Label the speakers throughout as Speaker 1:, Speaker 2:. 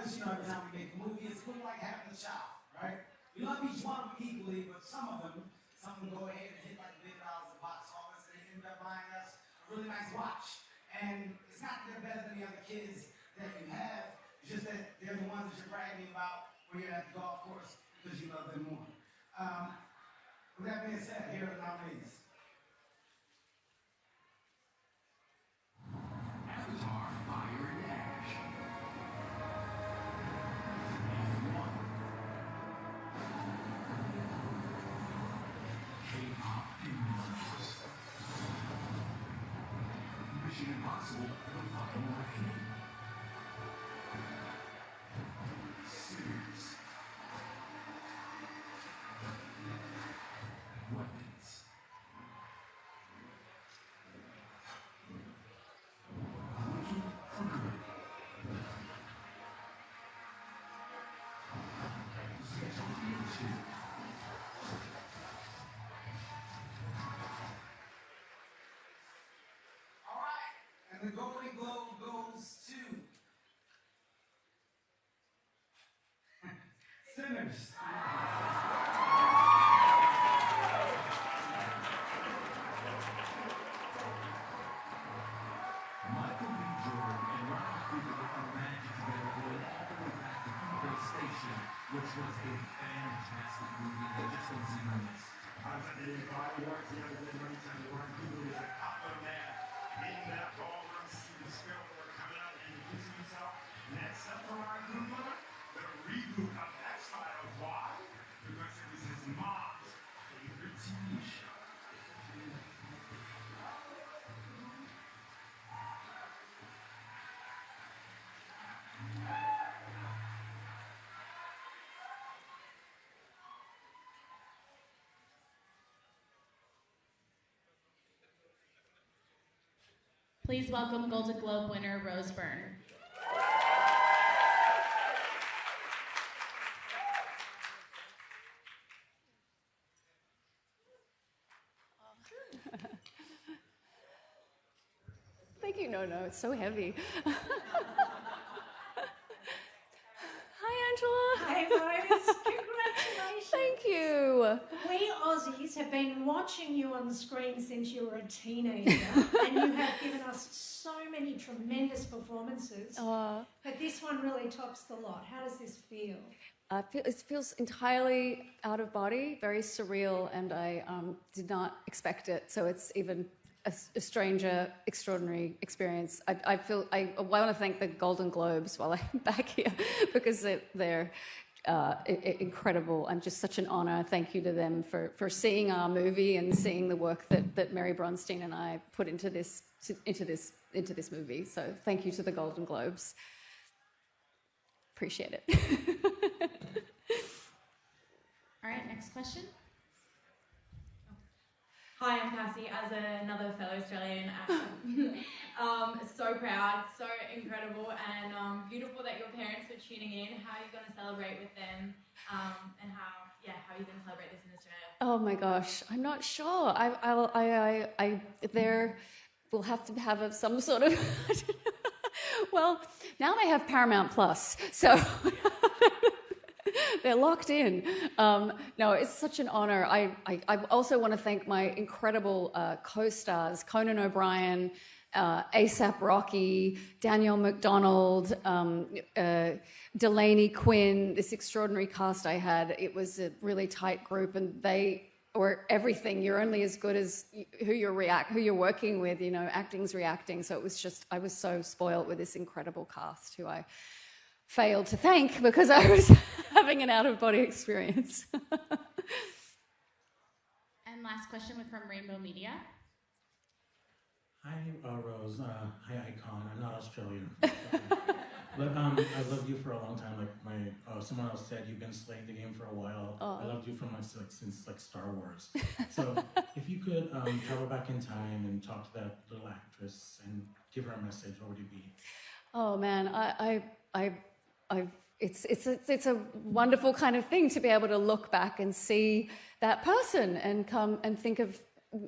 Speaker 1: us, every time we make a movie, it's kind of like having a child, right? We love each one of them equally, but some of them go ahead and hit like $1 billion at the box office, and they end up buying us a really nice watch. And it's not that they're better than the other kids that you have, it's just that they're the ones that you're bragging about when you're at the golf course because you love them more. With that being said, here are the nominees.
Speaker 2: Avatar, Fire and Ash. F1. K-pop and Memphis. Mission Impossible, The Final Reckoning. Sinners. Weapons. Looking for Good. Zootopia 2.
Speaker 1: All right, and the Golden Globe goes to Sinners.
Speaker 2: Michael B. Jordan and Ryan Coogler are magic together going all the way back to Backstage, which was a fantastic movie that just don't see no miss.
Speaker 3: I've had the fireworks together with Ryan Coogler is a alpha man. Hitting that ballroom, see the spirit coming out and introducing himself. Next up for Ryan Coogler, the reboot of X-Files. Why? Because it was his mom's favorite TV show.
Speaker 4: Please welcome Golden Globe winner Rose Byrne.
Speaker 5: Thank you. No, it's so heavy. Hi, Angela.
Speaker 6: Hey, Rose. Congratulations.
Speaker 5: Thank you.
Speaker 6: We Aussies have been watching you on the screen since you were a teenager, and you have given us so many tremendous performances. But this one really tops the lot. How does this feel?
Speaker 5: It feels entirely out of body, very surreal, and I did not expect it. So it's even a stranger, extraordinary experience. I want to thank the Golden Globes while I'm back here because they're incredible and just such an honor. Thank you to them for seeing our movie and seeing the work that Mary Bronstein and I put into this movie. So thank you to the Golden Globes. Appreciate it.
Speaker 4: All right, next question.
Speaker 7: Hi, I'm Cassie, as another fellow Australian actor. So proud, so incredible, and beautiful that your parents were tuning in. How are you going to celebrate with them, and how are you going to celebrate this in Australia?
Speaker 5: Oh my gosh, I'm not sure. We'll have to have some sort of. Well, now they have Paramount Plus, so. They're locked in. No, it's such an honor. I also want to thank my incredible co-stars, Conan O'Brien, A$AP Rocky, Danielle McDonald, Delaney Quinn, this extraordinary cast I had. It was a really tight group, and they were everything. You're only as good as who you're working with, acting's reacting. So it was just, I was so spoiled with this incredible cast who I failed to thank because I was having an out-of-body experience.
Speaker 4: And last question from Rainbow Media.
Speaker 8: Hi, Rose. Hi, Icon. I'm not Australian. But I've loved you for a long time. Like someone else said, you've been slaying the game for a while. I loved you from since Star Wars. So if you could travel back in time and talk to that little actress and give her a message, what would it be?
Speaker 5: Oh man, it's a wonderful kind of thing to be able to look back and see that person and come and think of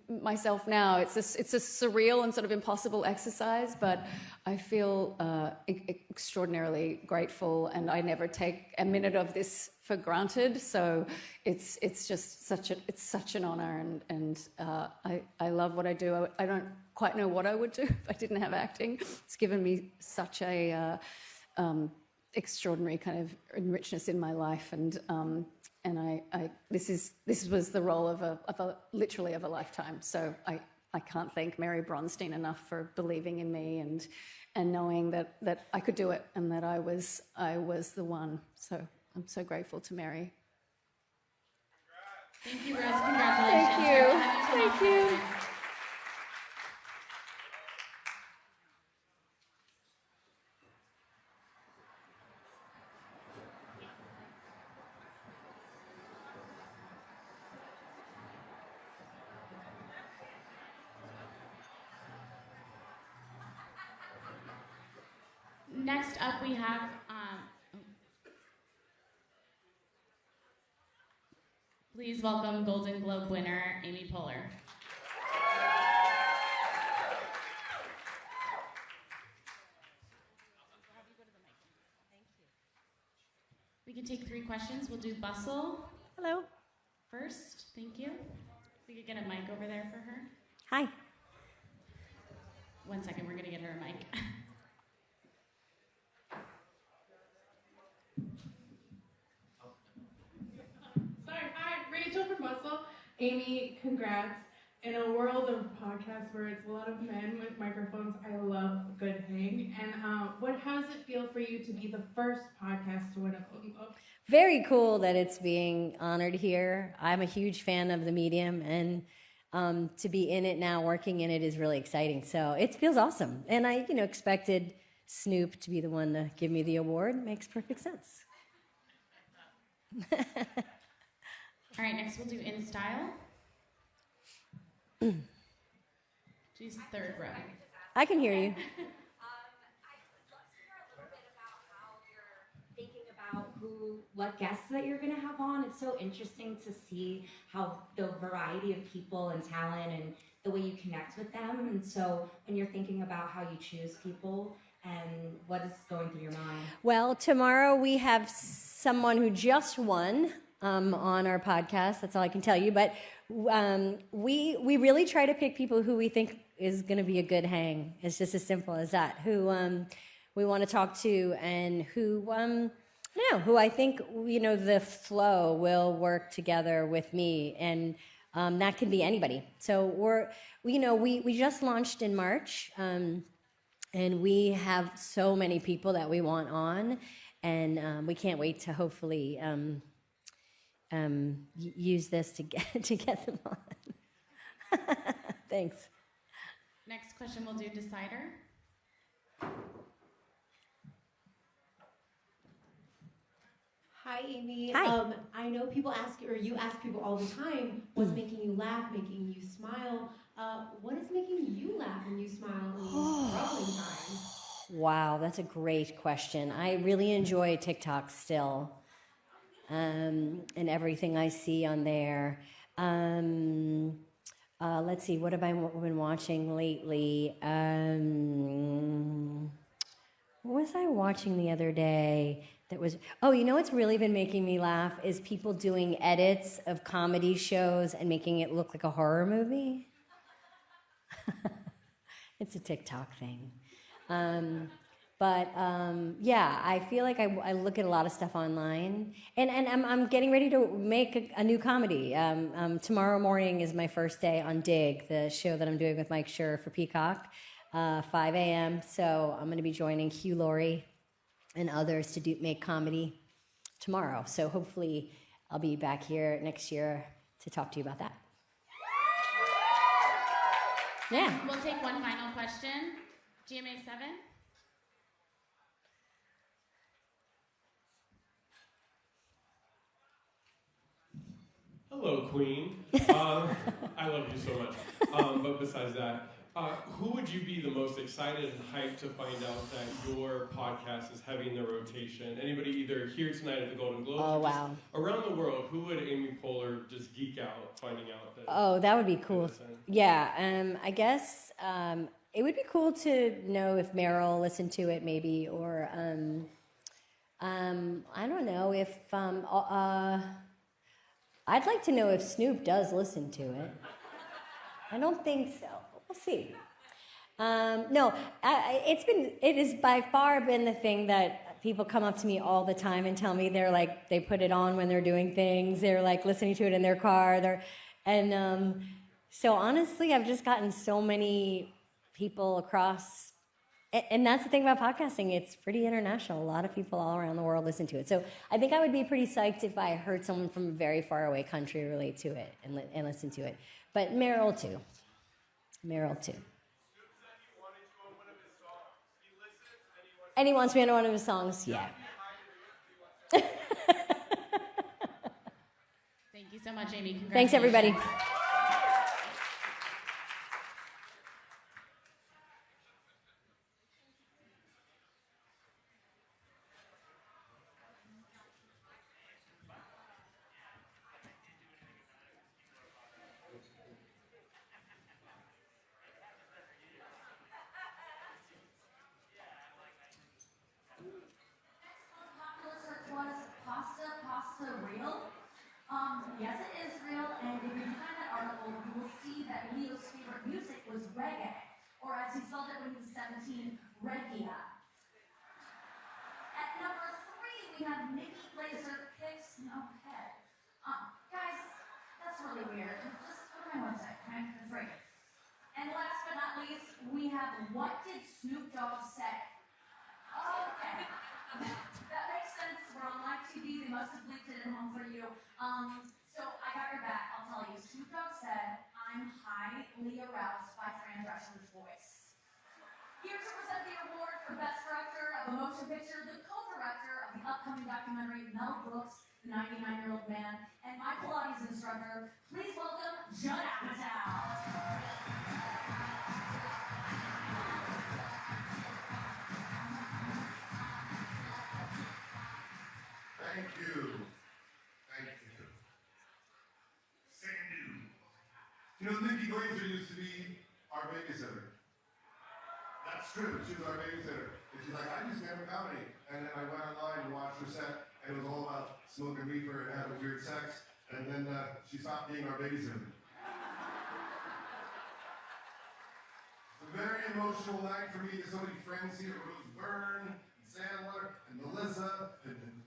Speaker 5: myself now. It's a surreal and sort of impossible exercise, but I feel extraordinarily grateful, and I never take a minute of this for granted. So it's just such an honor, and I love what I do. I don't quite know what I would do if I didn't have acting. It's given me such a extraordinary kind of richness in my life, and this was the role of literally of a lifetime. So I can't thank Mary Bronstein enough for believing in me and knowing that I could do it and that I was the one. So I'm so grateful to Mary.
Speaker 4: Thank you, Rose. Congratulations.
Speaker 5: Thank you.
Speaker 4: Next up, we have please welcome Golden Globe winner Amy Poehler. We can take 3 questions. We'll do Bustle.
Speaker 9: Hello.
Speaker 4: First, thank you. We could get a mic over there for her.
Speaker 9: Hi.
Speaker 4: 1 second, we're gonna get her a mic.
Speaker 10: Sorry, hi, Rachel from Bustle. Amy, congrats. In a world of podcasts where it's a lot of men with microphones, I love a good hang. And how does it feel for you to be the first podcast to win a Golden Globe?
Speaker 9: Very cool that it's being honored here. I'm a huge fan of the medium, and to be in it now, working in it, is really exciting. So it feels awesome. And I, expected Snoop to be the one to give me the award. Makes perfect sense.
Speaker 4: All right, next we'll do In Style. She's third row.
Speaker 9: I can hear you.
Speaker 11: I'd love to hear a little bit about how you're thinking about what guests that you're going to have on. It's so interesting to see how the variety of people and talent and the way you connect with them. And so when you're thinking about how you choose people and what is going through your mind.
Speaker 9: Well, tomorrow we have someone who just won on our podcast. That's all I can tell you. But we really try to pick people who we think is going to be a good hang. It's just as simple as that. Who we want to talk to, and who I think the flow will work together with me, and that can be anybody. So we just launched in March, and we have so many people that we want on, and we can't wait to hopefully use this to get them on. Thanks.
Speaker 4: Next question we'll do Decider.
Speaker 12: Hi, Amy.
Speaker 9: Hi.
Speaker 12: I know people ask you, or you ask people all the time, what's making you laugh, making you smile? What is making you laugh and you smile in these troubling times?
Speaker 9: Wow, that's a great question. I really enjoy TikTok still, and everything I see on there. Let's see, what have I been watching lately? What was I watching the other day that was... Oh, what's really been making me laugh is people doing edits of comedy shows and making it look like a horror movie. It's a TikTok thing. Yeah, I feel like I look at a lot of stuff online, and I'm getting ready to make a new comedy. Tomorrow morning is my first day on Dig, the show that I'm doing with Mike Schur for Peacock, 5 a.m. So I'm going to be joining Hugh Laurie and others to make comedy tomorrow. So hopefully I'll be back here next year to talk to you about that. Yeah.
Speaker 4: We'll take one final question. GMA 7.
Speaker 13: Hello, Queen. I love you so much. But besides that, Who would you be the most excited and hyped to find out that your podcast is having the rotation? Anybody either here tonight at the Golden Globes or just around the world, who would Amy Poehler just geek out finding out that?
Speaker 9: Oh, that would be cool. Yeah, I guess it would be cool to know if Meryl listened to it maybe, or I don't know if I'd like to know if Snoop does listen to it. I don't think so. We'll see. No, it has by far been the thing that people come up to me all the time and tell me they put it on when they're doing things. They're like listening to it in their car. So honestly, I've just gotten so many people across. And that's the thing about podcasting. It's pretty international. A lot of people all around the world listen to it. So I think I would be pretty psyched if I heard someone from a very far away country relate to it and listen to it. But Meryl too. And he wants me on one of his songs, yeah.
Speaker 4: Thank you so much, Amy.
Speaker 9: Thanks, everybody.
Speaker 14: Yes, it is real, and if you find that article, you will see that Leo's favorite music was reggae, or as he spelled it when he was 17, reggae. At number 3, we have Nikki Glaser picks no head. Guys, that's really weird. Just go to my website, okay? It's right here. And last but not least, we have What Did Snoop Dogg Say? Okay. That makes sense. We're on live TV. They must have leaked it at home for you. So I got your back. I'll tell you. Snoop Dogg said, "I'm highly aroused by Fran Drescher's voice." Here to present the award for Best Director of a Motion Picture, the co-director of the upcoming documentary Mel Brooks, The 99-Year-Old Man, and my Pilates instructor, please welcome Judd Apatow.
Speaker 3: Thank you. Sandu. You know, Nikki Glaser used to be our babysitter. That's true. She was our babysitter. And she's like, I do stand-up comedy. And then I went online and watched her set, and it was all about smoking reefer and having weird sex. And then she stopped being our babysitter. It's a very emotional night for me. There's so many friends here: Rose Byrne, and Sandler, and Melissa, and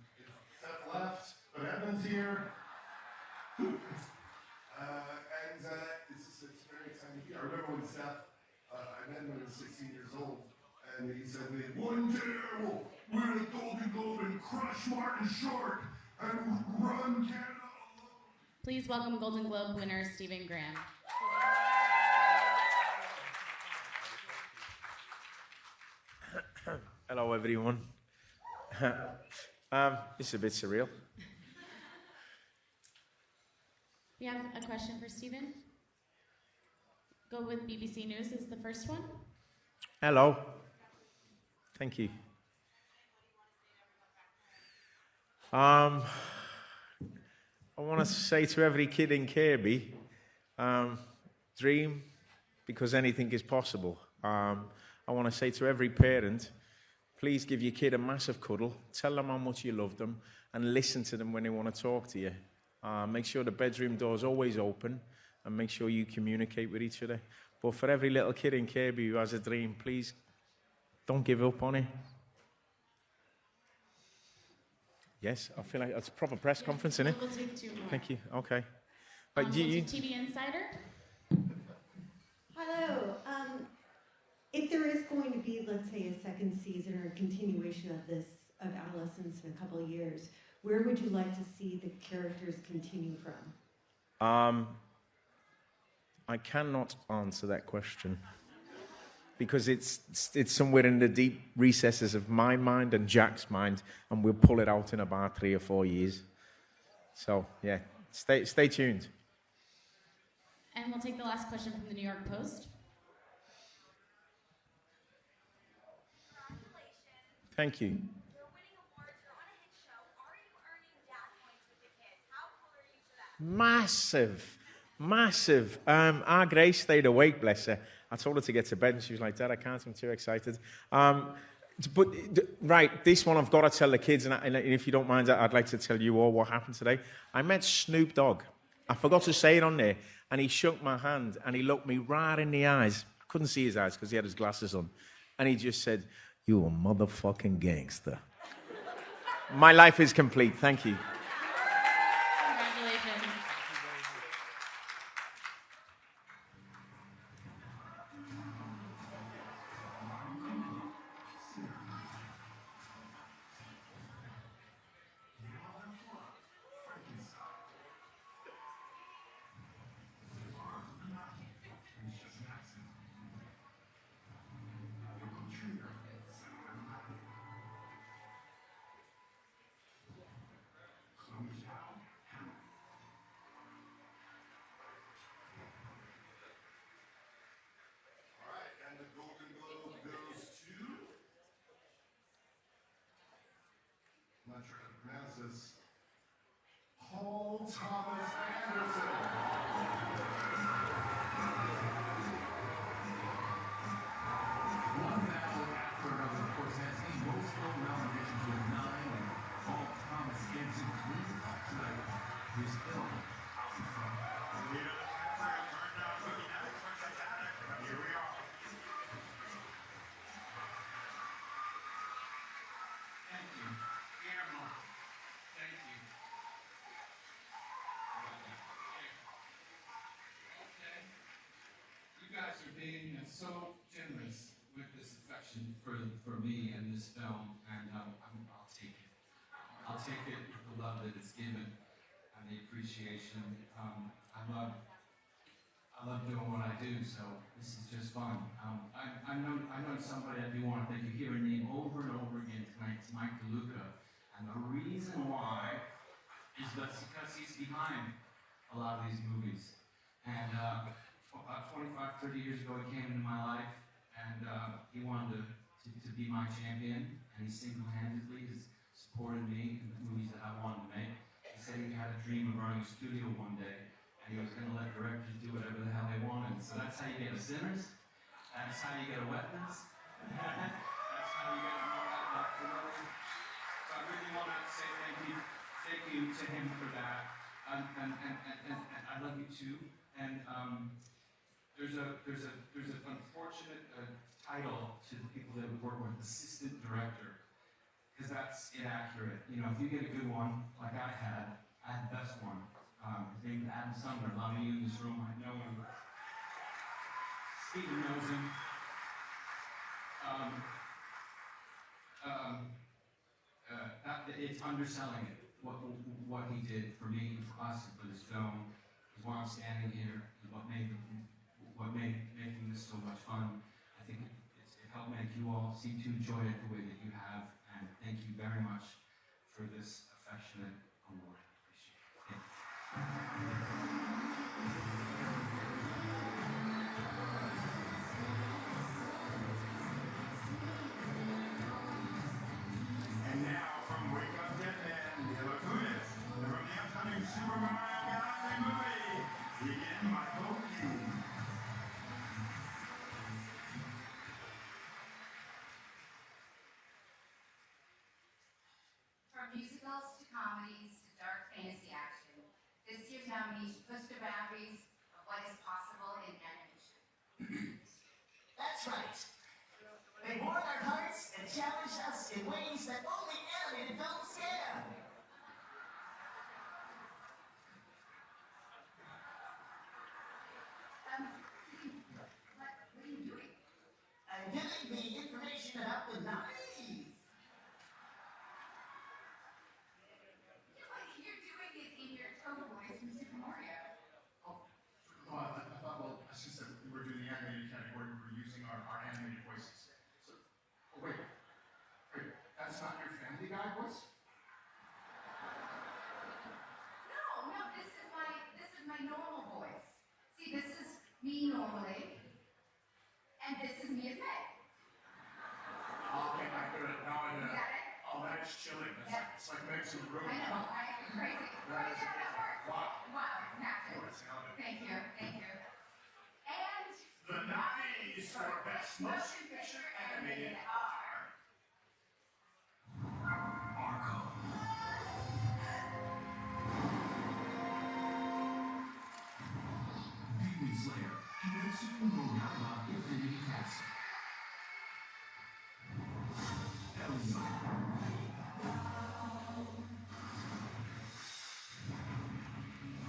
Speaker 3: Seth left, but Evan's here. It's very exciting to hear. I remember when Seth, I met him when he was 16 years old, and he said to me, "One day I will win a Golden Globe and crush Martin Short and run Canada alone."
Speaker 4: Please welcome Golden Globe winner Stephen Graham.
Speaker 15: Hello, everyone. This is a bit surreal.
Speaker 4: We have a question for Stephen. Go with BBC News as the first one.
Speaker 15: Hello. Thank you. I want to say to every kid in Kirby, dream, because anything is possible. I want to say to every parent, please give your kid a massive cuddle, tell them how much you love them, and listen to them when they want to talk to you. Make sure the bedroom door's always open, and make sure you communicate with each other. But for every little kid in Kirby who has a dream, please don't give up on it. Yes, I feel like it's a proper press conference, isn't it?
Speaker 4: We'll take 2 more.
Speaker 15: Thank you. Okay.
Speaker 4: We'll take TV Insider.
Speaker 12: Hello. If there is going to be, let's say, a second season or a continuation of Adolescence in a couple of years, where would you like to see the characters continue from?
Speaker 15: I cannot answer that question because it's somewhere in the deep recesses of my mind and Jack's mind, and we'll pull it out in about 3 or 4 years. So yeah, stay tuned.
Speaker 4: And we'll take the last question from the New York Post.
Speaker 15: Thank you.
Speaker 14: You're winning awards. You're on a hit show. Are you earning dad points with the kids? How cool are you for that?
Speaker 15: Massive, massive. Our Grace stayed awake, bless her. I told her to get to bed, and she was like, Dad, I can't, I'm too excited. Right, this one I've got to tell the kids, and if you don't mind, I'd like to tell you all what happened today. I met Snoop Dogg. I forgot to say it on there, and he shook my hand, and he looked me right in the eyes. I couldn't see his eyes because he had his glasses on. And he just said, "You a motherfucking gangster." My life is complete. Thank you.
Speaker 4: Congratulations.
Speaker 3: And the Golden Globe goes to. I'm not sure how to pronounce this. Paul Thomas Anderson.
Speaker 2: One battle after another, of course, has the most film nominations with 9, and Paul Thomas gets it clean up tonight. His film, Out in Front.
Speaker 3: Here we are.
Speaker 2: Thank you. Guillermo. Thank you. Okay. You guys are being so generous with this affection for me and this film, and I'll take it. I'll take it with the love that it's given and the appreciation. I love doing what I do, so this is just fun. I know somebody I do want to thank. You hear a name over and over again tonight. It's Mike DeLuca, and the reason why is because he's behind a lot of these movies. And about 25, 30 years ago, he came into my life, and he wanted to be my champion, and he single-handedly has supported me in the movies that I wanted to make. He said he had a dream of running a studio one day, and he was going to let directors do whatever the hell they wanted. So that's how you get a Sinners. That's how you get a Wetlands. That's how you get a Promoter. So I really want to say thank you to him for that. And I love you too. And there's an unfortunate title to the people that we work with, assistant director, because that's inaccurate. You know, if you get a good one like I had the best one. His name is Adam Sumner. A lot of you in this room might know him. Stephen knows him. It's underselling it. What he did for me, for us, and for this film is why I'm standing here. And what made making this so much fun. I think it helped make you all seem to enjoy it the way that you have. And thank you very much for this affectionate award. Appreciate it.
Speaker 3: And now from Wake Up Dead Man, De La Cruz, and from the upcoming Super Mario Galaxy movie, begin Michael Keaton.
Speaker 16: From musicals to comedies to dark fantasy action, this year's nominees push the boundaries of what is possible in animation.
Speaker 1: That's right. They won our hearts and challenged us in ways that only animated films can.
Speaker 16: What are you doing?
Speaker 1: I'm giving the information about the nominees.
Speaker 16: You're doing it in your tone voice from Super Mario.
Speaker 3: I thought, well, since we were doing the animated category, we were using our animated It's like Mexican road.
Speaker 16: I know, crazy. But yeah, that worked. Wow, captain. Thank you. And
Speaker 3: the nominees for Best Motion Picture Animated are
Speaker 1: Marco. Demon Slayer. Kimetsu no Yaiba Infinity Castle. Elio.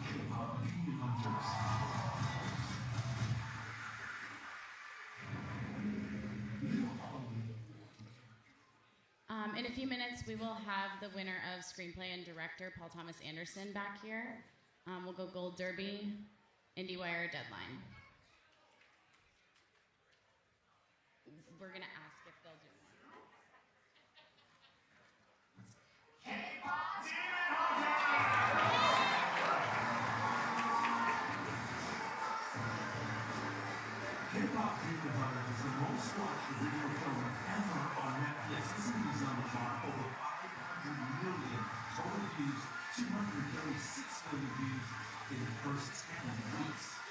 Speaker 1: K-pop Demon Hunters.
Speaker 4: In a few minutes, we will have the winner of screenplay and director, Paul Thomas Anderson, back here. We'll go Gold Derby, IndieWire, Deadline. We're going to ask if they'll do one.
Speaker 3: K-pop Demon Hunters!
Speaker 1: K-pop Demon Hunters is the most watched video film ever on Netflix. This movie's on the mark over 500 million total views, 236 million views in the first 10 weeks.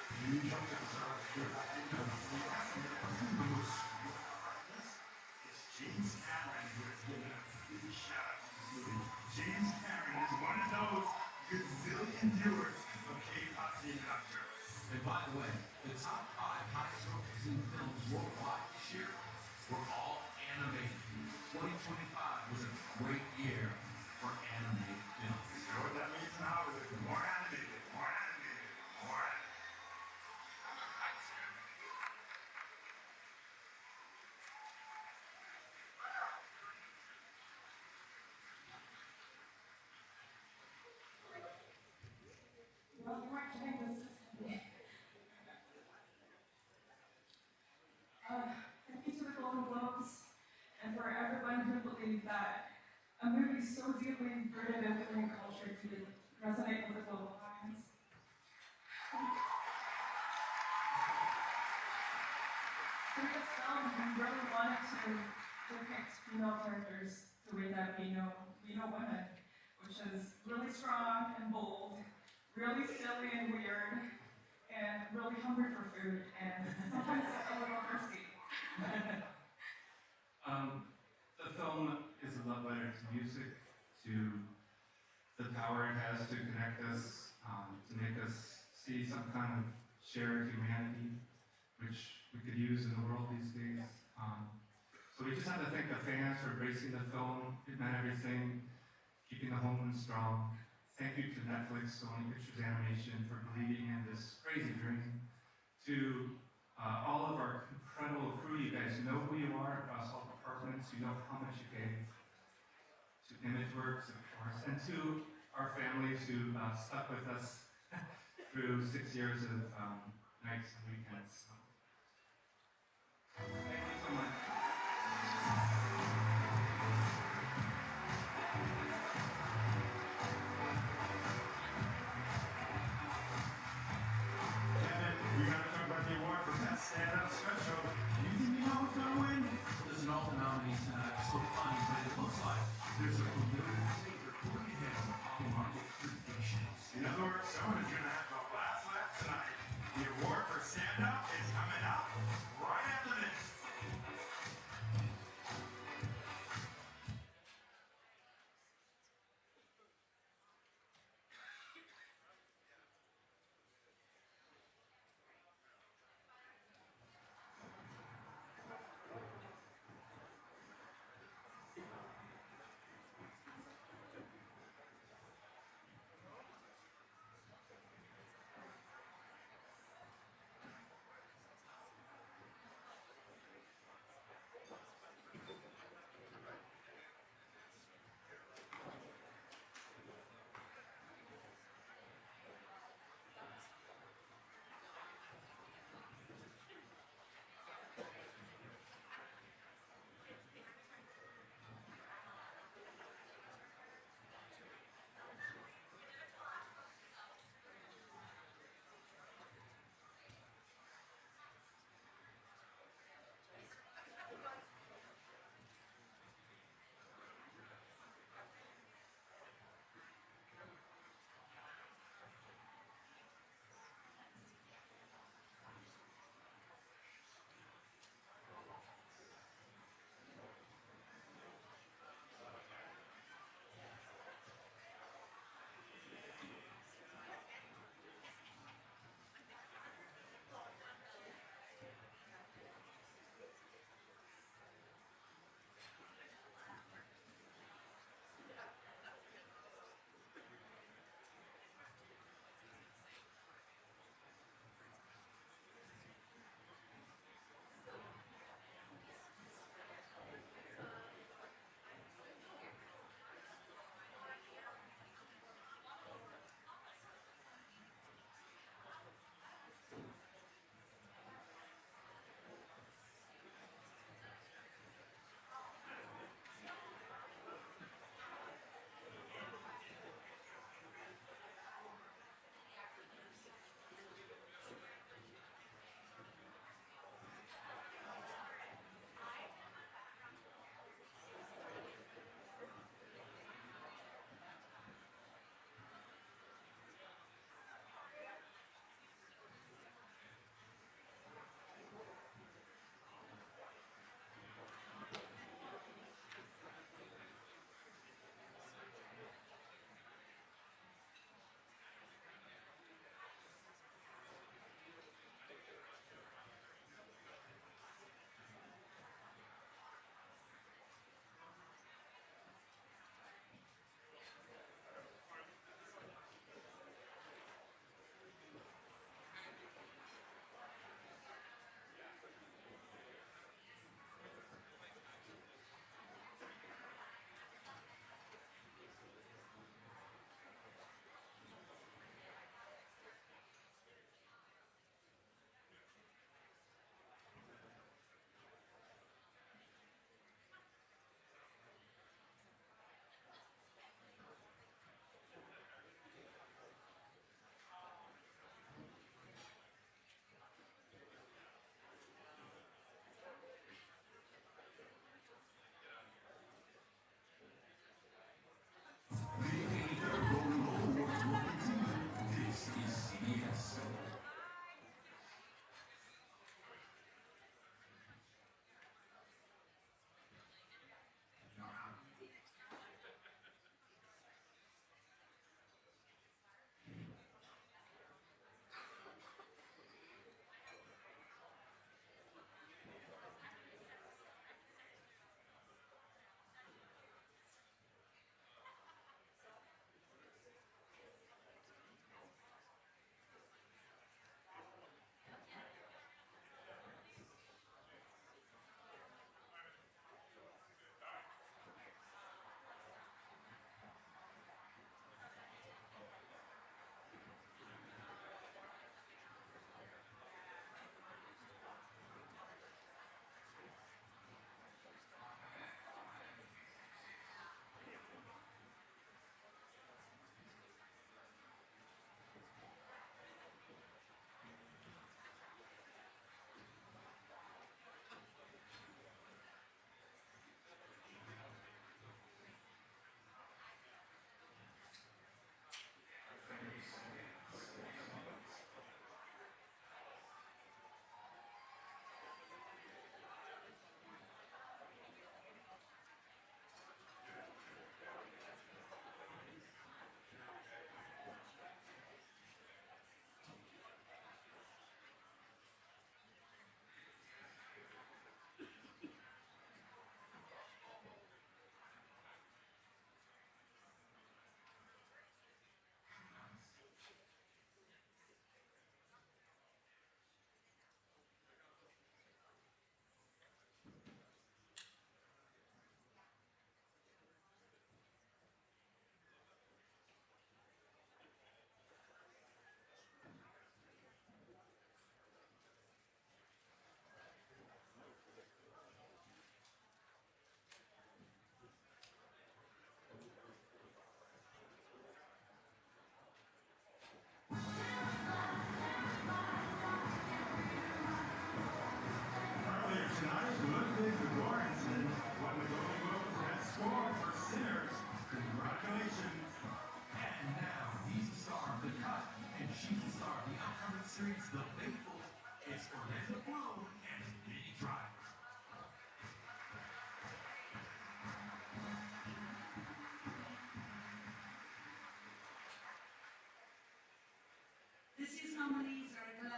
Speaker 3: James Cameron who has given a big shout out to this movie. James Cameron is one of those gazillion viewers of K-pop Demon Hunters.
Speaker 1: And by the way, the top 5 highest grossing films worldwide this year were all animated. 2025 was a great year for animated films.
Speaker 3: You know what that means now? Is it more animated, more animated, more animated.
Speaker 17: Well, you might think this is thank you to the Golden Globes and for everyone who believes that a movie so deeply rooted in Korean culture could resonate with the global audience. For this film, we really wanted to depict female characters the way that we know women, which is really strong and bold, really silly and weird, and really hungry for food, and sometimes a little thirsty.
Speaker 2: The film is a love letter to music, to the power it has to connect us, to make us see some kind of shared humanity, which we could use in the world these days. So we just have to thank the fans for embracing the film. It meant everything, keeping the home strong. Thank you to Netflix, Sony Pictures Animation for believing in this crazy dream. To all of our incredible crew, you guys know who you are across all departments, you know how much you gave. To ImageWorks, of course, and to our families who stuck with us through 6 years of nights and weekends. So, thank you so much.
Speaker 3: We gotta talk about the award for Best Stand-Up Special. You think you know who's gonna win?
Speaker 1: Listen, all the nominees tonight are so funny, but it looks like there's a political figure going ahead on the market predictions.
Speaker 3: In other words, someone is gonna have the last laugh tonight. The award for stand-up is coming up right after this.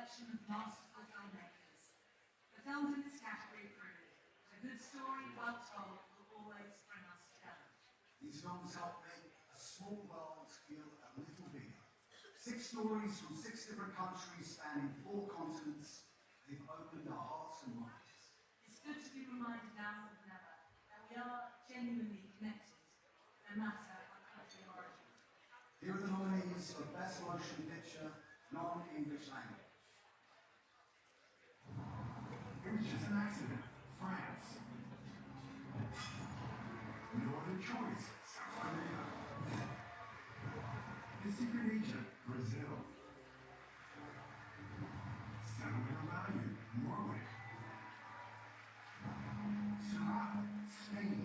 Speaker 18: collection of masterful filmmakers. The films in this category prove a good story, well told, will always bring us together.
Speaker 19: These films help make a small world feel a little bigger. 6 stories from 6 different countries spanning 4 continents. They've opened our hearts and minds.
Speaker 18: It's good to be reminded now more than ever that we are genuinely connected, no matter our country of origin.
Speaker 19: Here are the nominees for Best Motion Picture, Non-English Language.
Speaker 3: It was just an accident. France. No other choice. South Korea. The Secret Agent. Brazil. Settlement of Value. Norway. Sarah. Spain.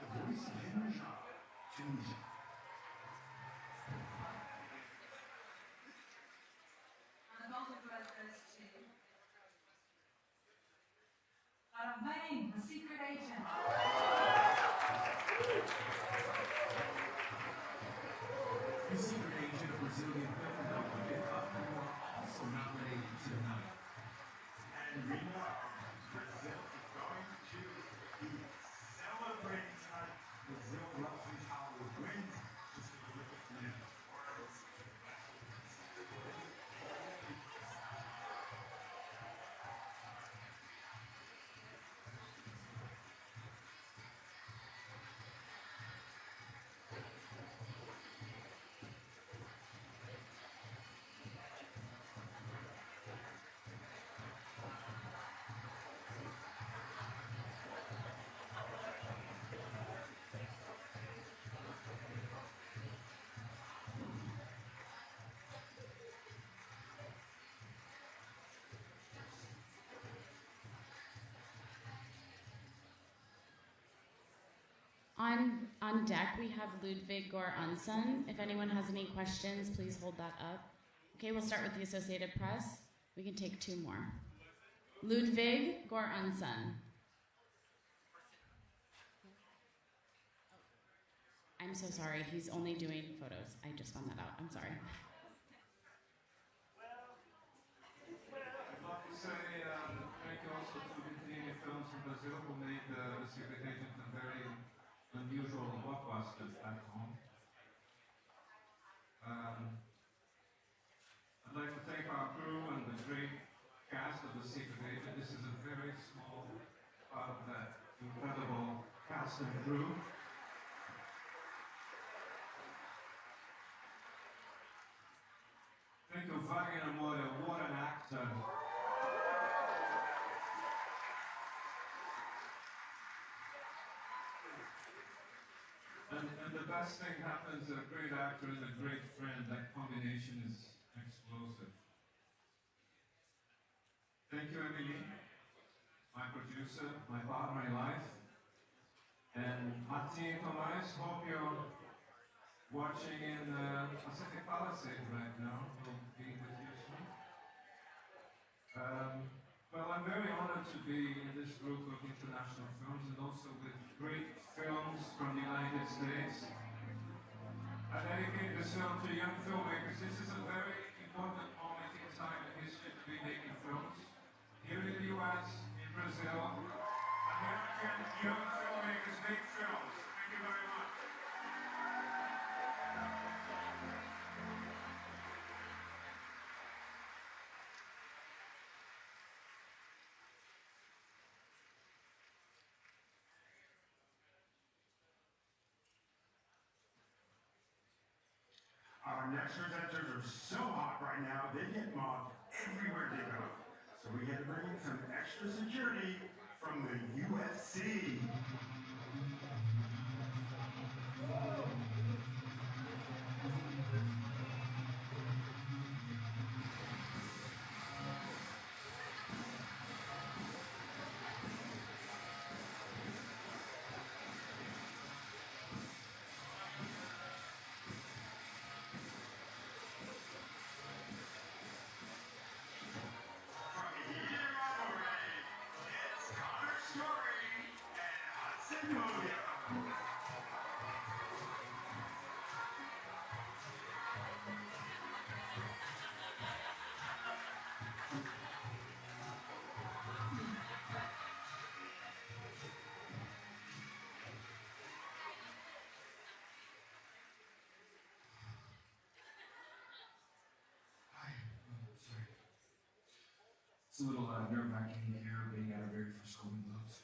Speaker 3: The Voice of Henry Jacques. Tunisia.
Speaker 18: And the Golden Globe goes to Maine, The Secret Agent.
Speaker 20: The Secret Agent, a Brazilian film, helped to get up and were also nominated tonight.
Speaker 3: And meanwhile, Brazil is going to be celebrating tonight. Brazil roughly Hollywood wins. Just a look at the
Speaker 4: On deck, we have Ludwig Göransson. If anyone has any questions, please hold that up. Okay, we'll start with the Associated Press. We can take 2 more. Ludwig Göransson. I'm so sorry. He's only doing photos. I just found that out. I'm sorry.
Speaker 21: I'd love to say thank you also to the Canadian films from Brazil who made The Secret Agent a very unusual blockbuster back home. I'd like to thank our crew and the great cast of The Secret Agent. This is a very small part of that incredible cast and crew. Thank you, Wagner Moore, what an actor. And the best thing happens, a great actor and a great friend. That combination is explosive. Thank you, Emily, my producer, my partner in life. And Martin Thomas, hope you're watching in Pacific Palisades right now. We'll be with you soon. Well, I'm very honored to be in this group of international films and also with great films from the United States. I dedicate this film to young filmmakers. This is a very important moment in time in history to be making films. Here in the US, in Brazil, American young filmmakers make films. Thank you very much.
Speaker 3: Our next presenters are so hot right now, they get mobbed everywhere they go. So we had to bring in some extra security from the UFC. Story and
Speaker 21: It's a little nerve-wracking here, being at our very first Golden Globes.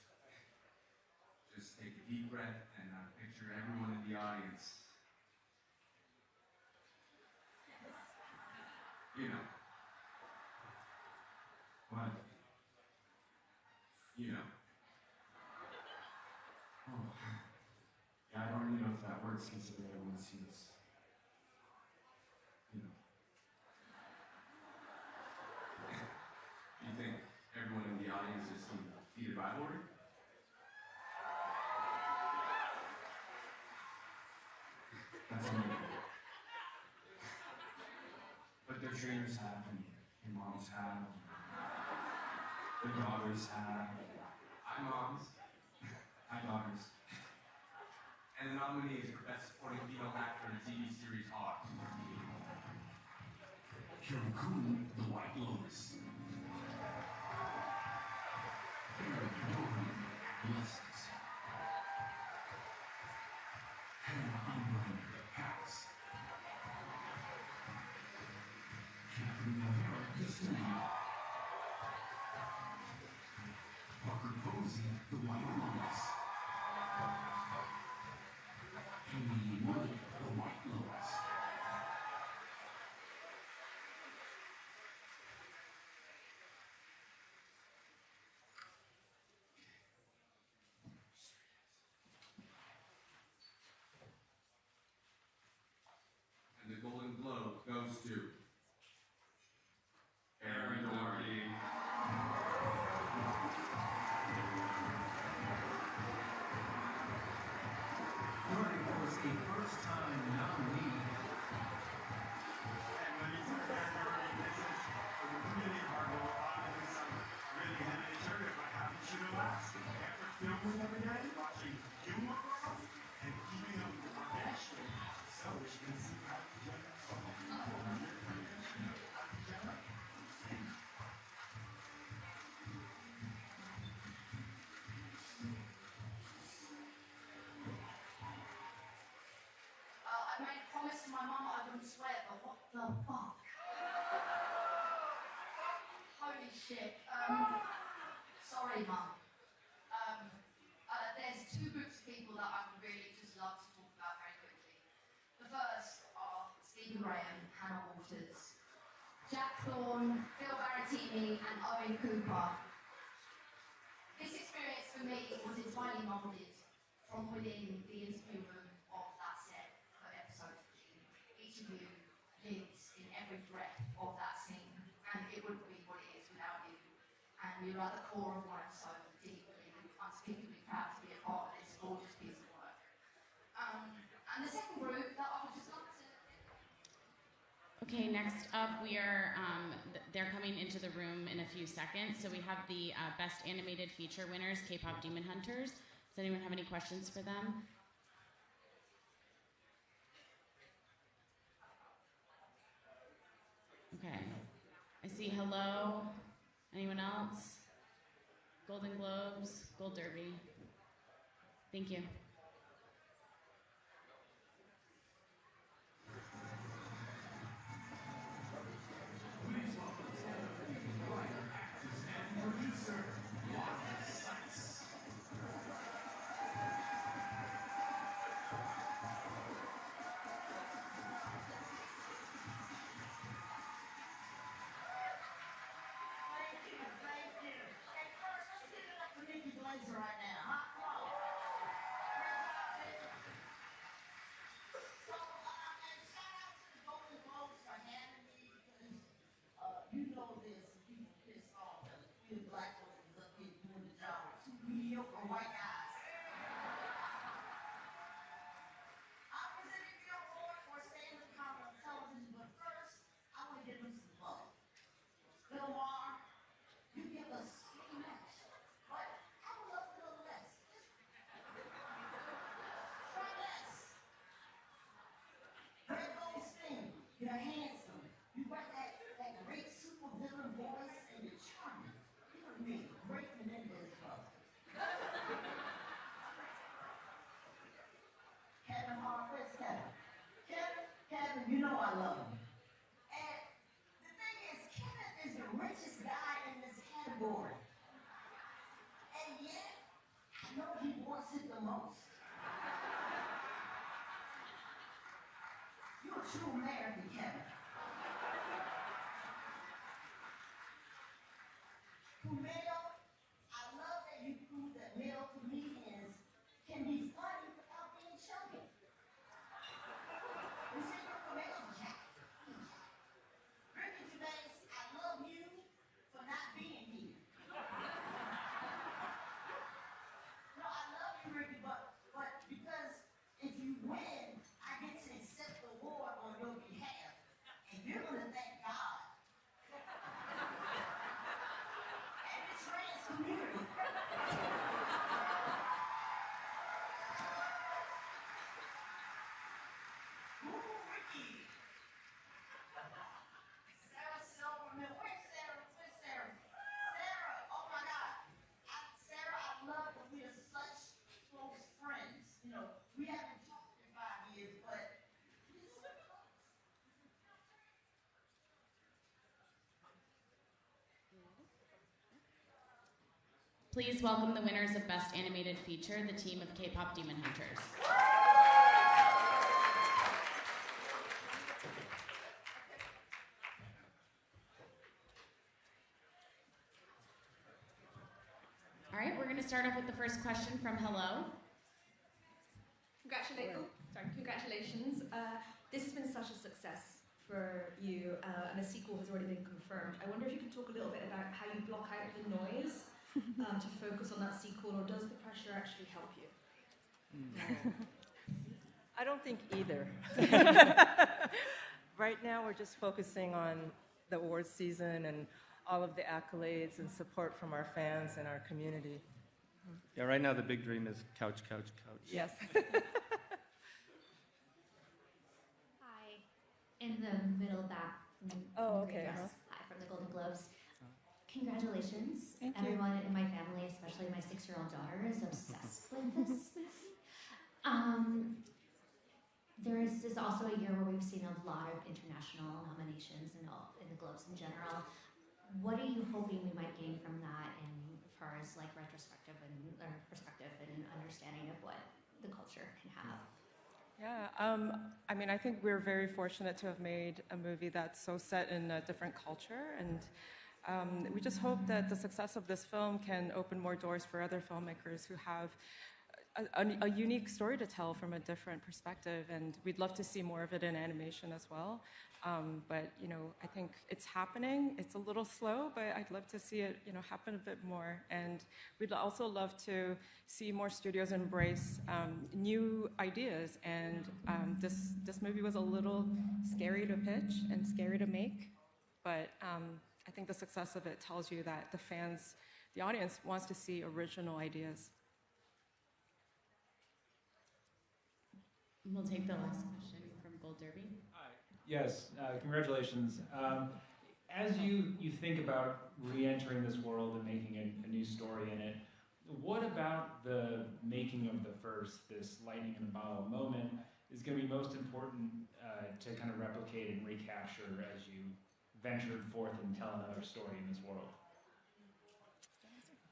Speaker 21: Just take a deep breath and picture everyone in the audience. You know. What? You know. Oh. Yeah, I don't really know if that works considering everyone sees. You know. You think everyone in the audience is some heated rivalry? That's amazing. But their trainers have, and your moms have, their daughters have. Hi moms. Hi daughters. And the nominees for Best Supporting Female Actor in a TV series are Carrie Coon, The White Lotus. Eric Dolan, Blessings. Hannah Unbrander, Paris. Catherine O'Hara, Castilla. Parker Posey, The White Lotus. Amy Wood, The White Lotus. And the Golden Globe goes to Aaron Doherty. Doherty was a first-time nominee.
Speaker 3: And when he's there, this is really hard work. Obviously, some really heavy material, but how did you know that? After filming every day, watching Gilmore Girls, and keeping up with the Kardashians, so she can see how to generate.
Speaker 16: I made a promise to my mum I wouldn't swear, but what the fuck? Holy shit. Sorry, Mum. There's two groups of people that I would really just love to talk about very quickly. The first are Stephen Graham, Hannah Waters, Jack Thorne, Phil Baratini, and Owen Cooper. This experience for me was entirely molded from within the interview room of that set for episode 15. Each of you lives in every breath of that scene, and it wouldn't be what it is without you. And you're at the core of what I'm so deeply, unspeakably proud to be a part of this gorgeous piece of work. And the second group that I would just like to...
Speaker 4: Okay, next up we are, they're coming into the room in a few seconds. So we have the Best Animated Feature winners, K-Pop Demon Hunters. Does anyone have any questions for them? Okay. I see hello. Anyone else? Golden Globes, Gold Derby. Thank you.
Speaker 20: Please welcome celebrating writer, actress, and producer, Wanda Sykes.
Speaker 1: Thank you. Hey, first, let's give it up for Nikki Glaser right now, huh? Come on. So, and shout out to the Golden Globes for having me because you know this, people pissed off that the black folks was up here doing the job with two mediocre white guys. I presented the award for stand-up comedy on television, but first, I want to give them some love. Philmar, you give us so much, but I would love to know less. Try less. Greg Goldstein, you're handsome. You got that great super villain voice and you're charming. You would make a great Menendez brother. Kevin Hart, where's Kevin? Kevin, you know I love him. And the thing is, Kevin is the richest guy in this
Speaker 6: true American, Kevin. Kumeo, I love that you proved that male comedians can be funny without being chubby. You see, Kumeo's a jack. Ricky Gervais, I love you for not being here. No, I love you, Ricky, but because if you win, I get to accept the award on your behalf, and you're gonna thank God. And the trans community. Ooh, Ricky. Sarah Silverman, where's Sarah? Where's Sarah? Sarah, oh my God. Sarah, I love that we are such close friends. You know, we haven't talked in 5 years, but we're so close.
Speaker 4: Please welcome the winners of Best Animated Feature, the team of K-pop Demon Hunters. All right, we're going to start off with the first question from Hello.
Speaker 22: Congratulations. This has been such a success for you, and a sequel has already been confirmed. I wonder if you could talk a little bit about how you block out the noise to focus on that sequel, or does the pressure actually help you?
Speaker 23: I don't think either. Right now, we're just focusing on the awards season and all of the accolades and support from our fans and our community.
Speaker 24: Yeah, right now the big dream is couch, couch, couch.
Speaker 23: Yes.
Speaker 25: Hi, in the middle back.
Speaker 23: Oh, okay.
Speaker 25: Yes. Hi, from the Golden Globes. Congratulations.
Speaker 23: Thank you.
Speaker 25: Everyone in my family, especially my 6-year-old daughter, is obsessed with this movie. This is also a year where we've seen a lot of international nominations in the Globes in general. What are you hoping we might gain from that in as far as like perspective and understanding of what the culture can have?
Speaker 23: Yeah, I mean, I think we're very fortunate to have made a movie that's so set in a different culture, and we just hope that the success of this film can open more doors for other filmmakers who have a unique story to tell from a different perspective, and we'd love to see more of it in animation as well. But you know, I think it's happening. It's a little slow, but I'd love to see it, happen a bit more. And we'd also love to see more studios embrace new ideas. And this movie was a little scary to pitch and scary to make, but I think the success of it tells you that the audience wants to see original ideas.
Speaker 4: We'll take the last question from Gold Derby.
Speaker 26: Hi. Yes, congratulations. As you think about re-entering this world and making a new story in it, what about the making of the first, this lightning in the bottle moment, is going to be most important to kind of replicate and recapture as you ventured forth and tell another story in this world?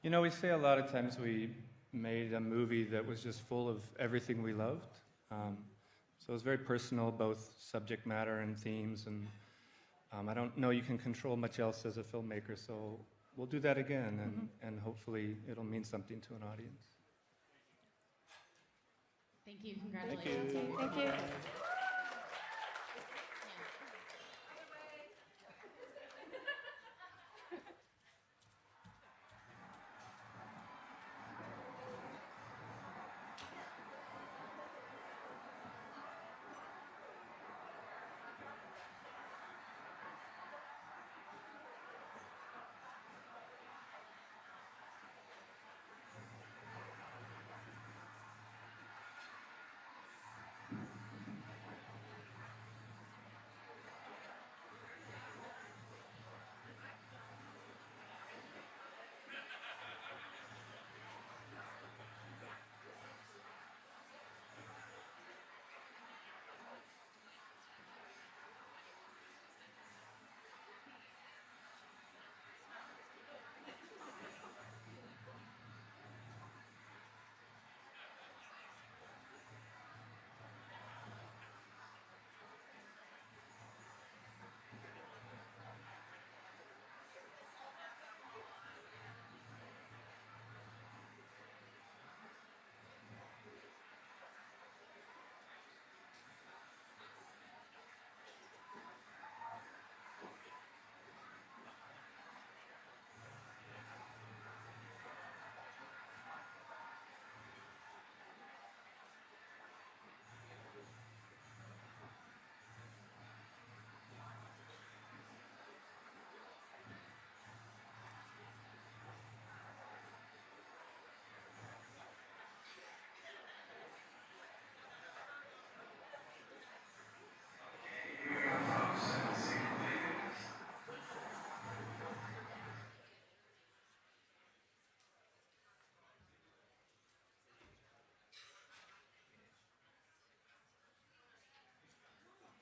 Speaker 24: You know, we say a lot of times we made a movie that was just full of everything we loved. So it was very personal, both subject matter and themes, and I don't know you can control much else as a filmmaker, so we'll do that again, and hopefully it'll mean something to an audience.
Speaker 4: Thank you. Congratulations.
Speaker 23: Thank you.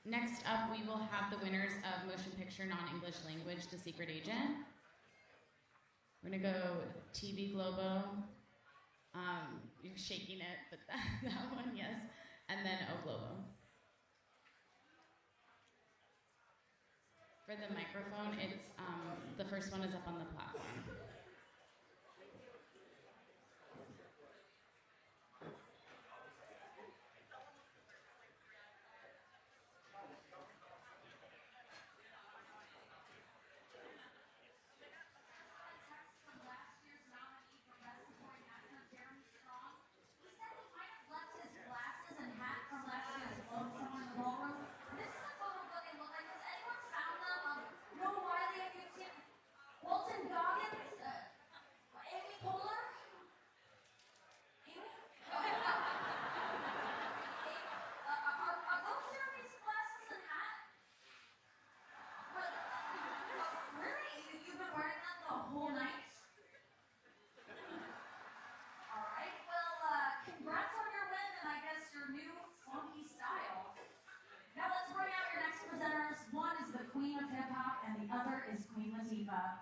Speaker 4: Next up, we will have the winners of Motion Picture Non-English Language, The Secret Agent. We're gonna go TV Globo. You're shaking it, but that one, yes. And then O Globo. For the microphone, it's the first one is up on the platform.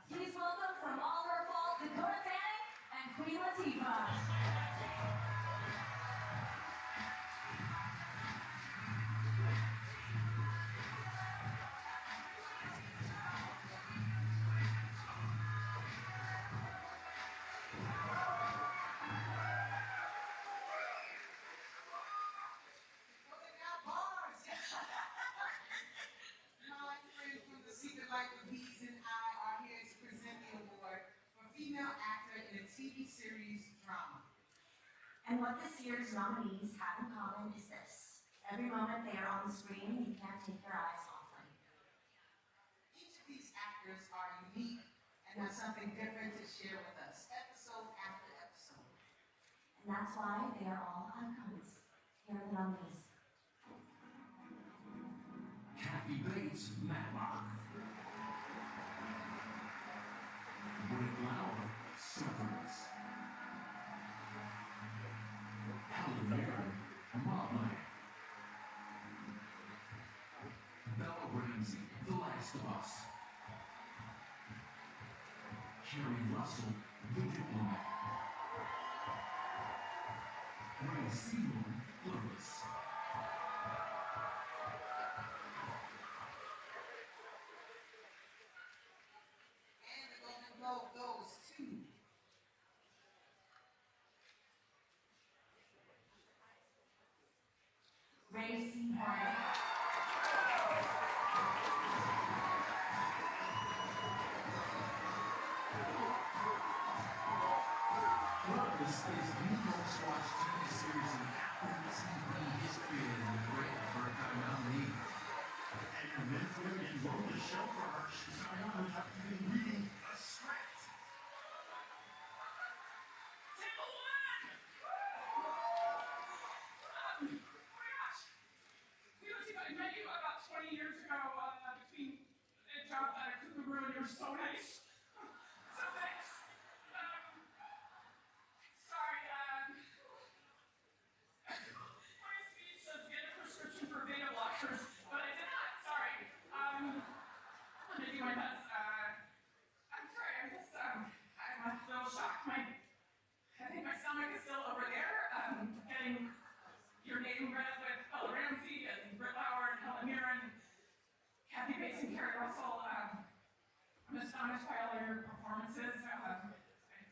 Speaker 14: Please welcome from All Her Fault, Dakota Fanning and Queen Latifah.
Speaker 6: And what this year's nominees have in common is this. Every moment they are on the screen, you can't take your eyes off them.
Speaker 1: Each of these actors are unique and have something different to share with us, episode after episode.
Speaker 6: And that's why they are all icons. Here are the nominees.
Speaker 20: Kathy Bates, Matlock. Britt Lauer, Severance. Helen Mirren, Motley. Bella Ramsey, The Last of Us. Kerry Russell, The Diplomat. Ray Seymour, Clueless.
Speaker 1: And the Golden Globe goes to
Speaker 6: Ray Seymour.
Speaker 20: This is the most watched TV series in Apple TV history and the great first-time nominee.
Speaker 3: And then when you wrote the show for her, she started out without even reading a script.
Speaker 17: I met you about 20 years ago between jobs at a Kookaroo, and you're so nice. So thanks. Sorry, my speech says get a prescription for beta blockers, but I did not. Sorry. I'm gonna do my best. I'm sorry. I'm a little shocked. I think my stomach is still over there. Getting your name read with Bella Ramsey and Britt Lauer and Helen Mirren, Kathy Bates and Kerry Russell. I'm astonished by all your performances. I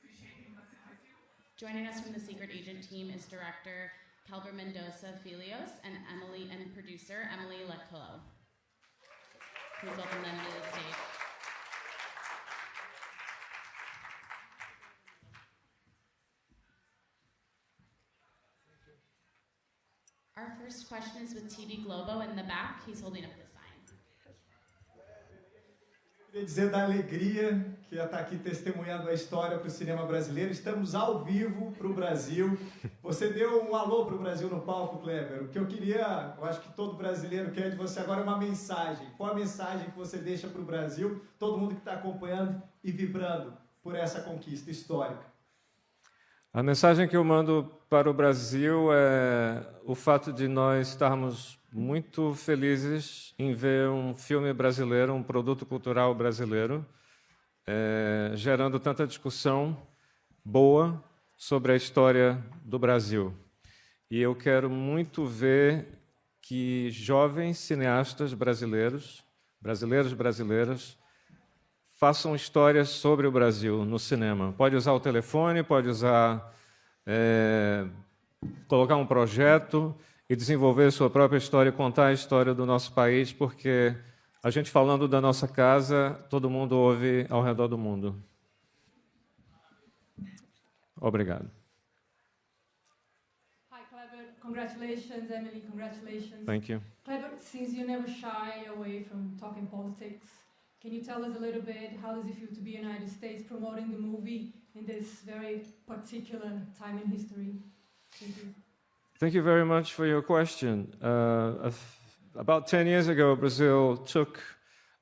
Speaker 17: appreciate being listened to.
Speaker 4: Joining us from the Secret Agent team is director Calber Mendoza Filios and producer Emily Lecolo. Please welcome them to the stage. Our first question is with TV Globo in the back. He's holding up the sign.
Speaker 5: Queria dizer da alegria que ia estar aqui testemunhando a história para o cinema brasileiro. Estamos ao vivo para o Brasil. Você deu um alô para o Brasil no palco, Kleber. O que eu acho que todo brasileiro quer de você agora é uma mensagem. Qual a mensagem que você deixa para o Brasil, todo mundo que está acompanhando e vibrando por essa conquista histórica?
Speaker 7: A mensagem que eu mando para o Brasil é o fato de nós estarmos muito felizes em ver um filme brasileiro, um produto cultural brasileiro, gerando tanta discussão boa sobre a história do Brasil. E eu quero muito ver que jovens cineastas brasileiras, façam histórias sobre o Brasil no cinema. Pode usar o telefone, pode usar, colocar um projeto e desenvolver sua própria história, contar a história do nosso país, porque a gente falando da nossa casa, todo mundo ouve ao redor do mundo. Obrigado.
Speaker 8: Hi, Kleber. Congratulations, Emily. Congratulations.
Speaker 7: Thank you.
Speaker 8: Kleber, since you never shy away from talking politics, can you tell us a little bit how does it feel to be in the United States promoting the movie in this very particular time in history? Thank you.
Speaker 7: Thank you very much for your question. About 10 years ago, Brazil took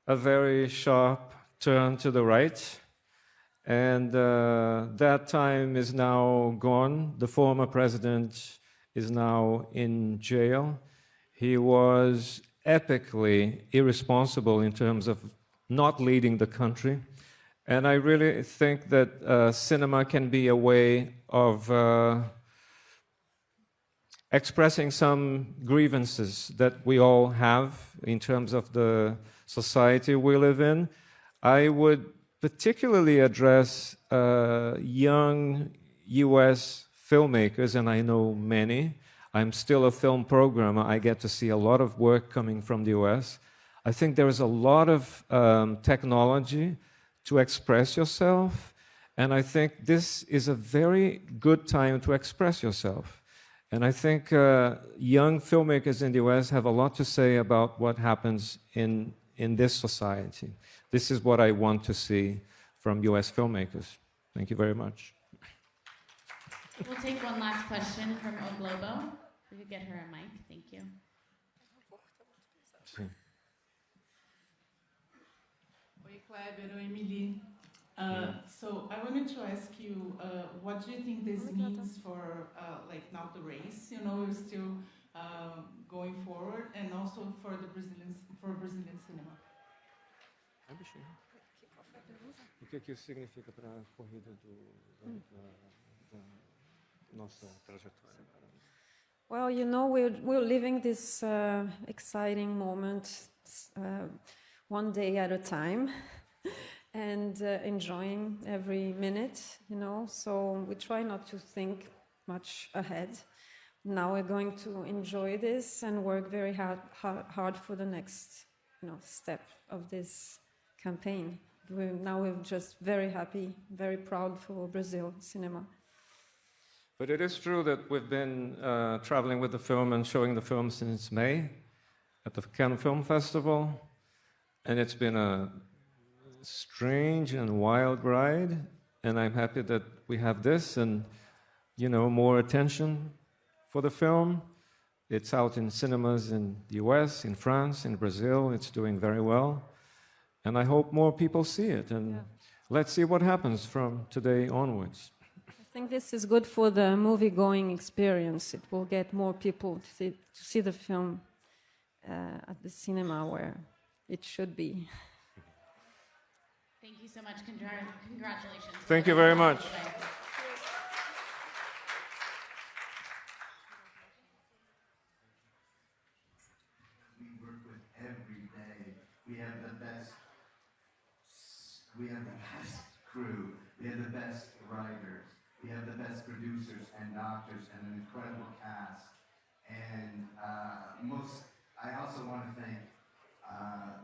Speaker 7: a very sharp turn to the right, and that time is now gone. The former president is now in jail. He was epically irresponsible in terms of not leading the country, and I really think that cinema can be a way of expressing some grievances that we all have in terms of the society we live in. I would particularly address young U.S. filmmakers, and I know many. I'm still a film programmer. I get to see a lot of work coming from the U.S. I think there is a lot of technology to express yourself, and I think this is a very good time to express yourself. And I think young filmmakers in the US have a lot to say about what happens in this society. This is what I want to see from US filmmakers. Thank you very much.
Speaker 4: We'll take one last question from O Globo. We could get her a mic. Thank you.
Speaker 9: Oi, Kleber. Oi, Emily. So I wanted to ask you, what do you think this means for like now the race? You know, we're still going forward, and also for the Brazilian cinema.
Speaker 7: O que isso significa para a corrida da nossa trajetória?
Speaker 10: Well, you know, we're living this exciting moment, one day at a time. And enjoying every minute, you know, so we try not to think much ahead. Now we're going to enjoy this and work very hard for the next, you know, step of this campaign. We're just very happy, very proud for Brazil cinema.
Speaker 7: But it is true that we've been traveling with the film and showing the film since May at the Cannes Film Festival, and it's been a strange and wild ride, and I'm happy that we have this and, you know, more attention for the film. It's out in cinemas in the US, in France, in Brazil. It's doing very well, and I hope more people see it, and let's see what happens from today onwards.
Speaker 10: I think this is good for the movie-going experience. It will get more people to see the film at the cinema where it should be.
Speaker 4: Thank you so much. Congratulations.
Speaker 7: Thank you very much.
Speaker 11: We work with every day. We have the best crew. We have the best writers. We have the best producers and doctors and an incredible cast. And I also want to thank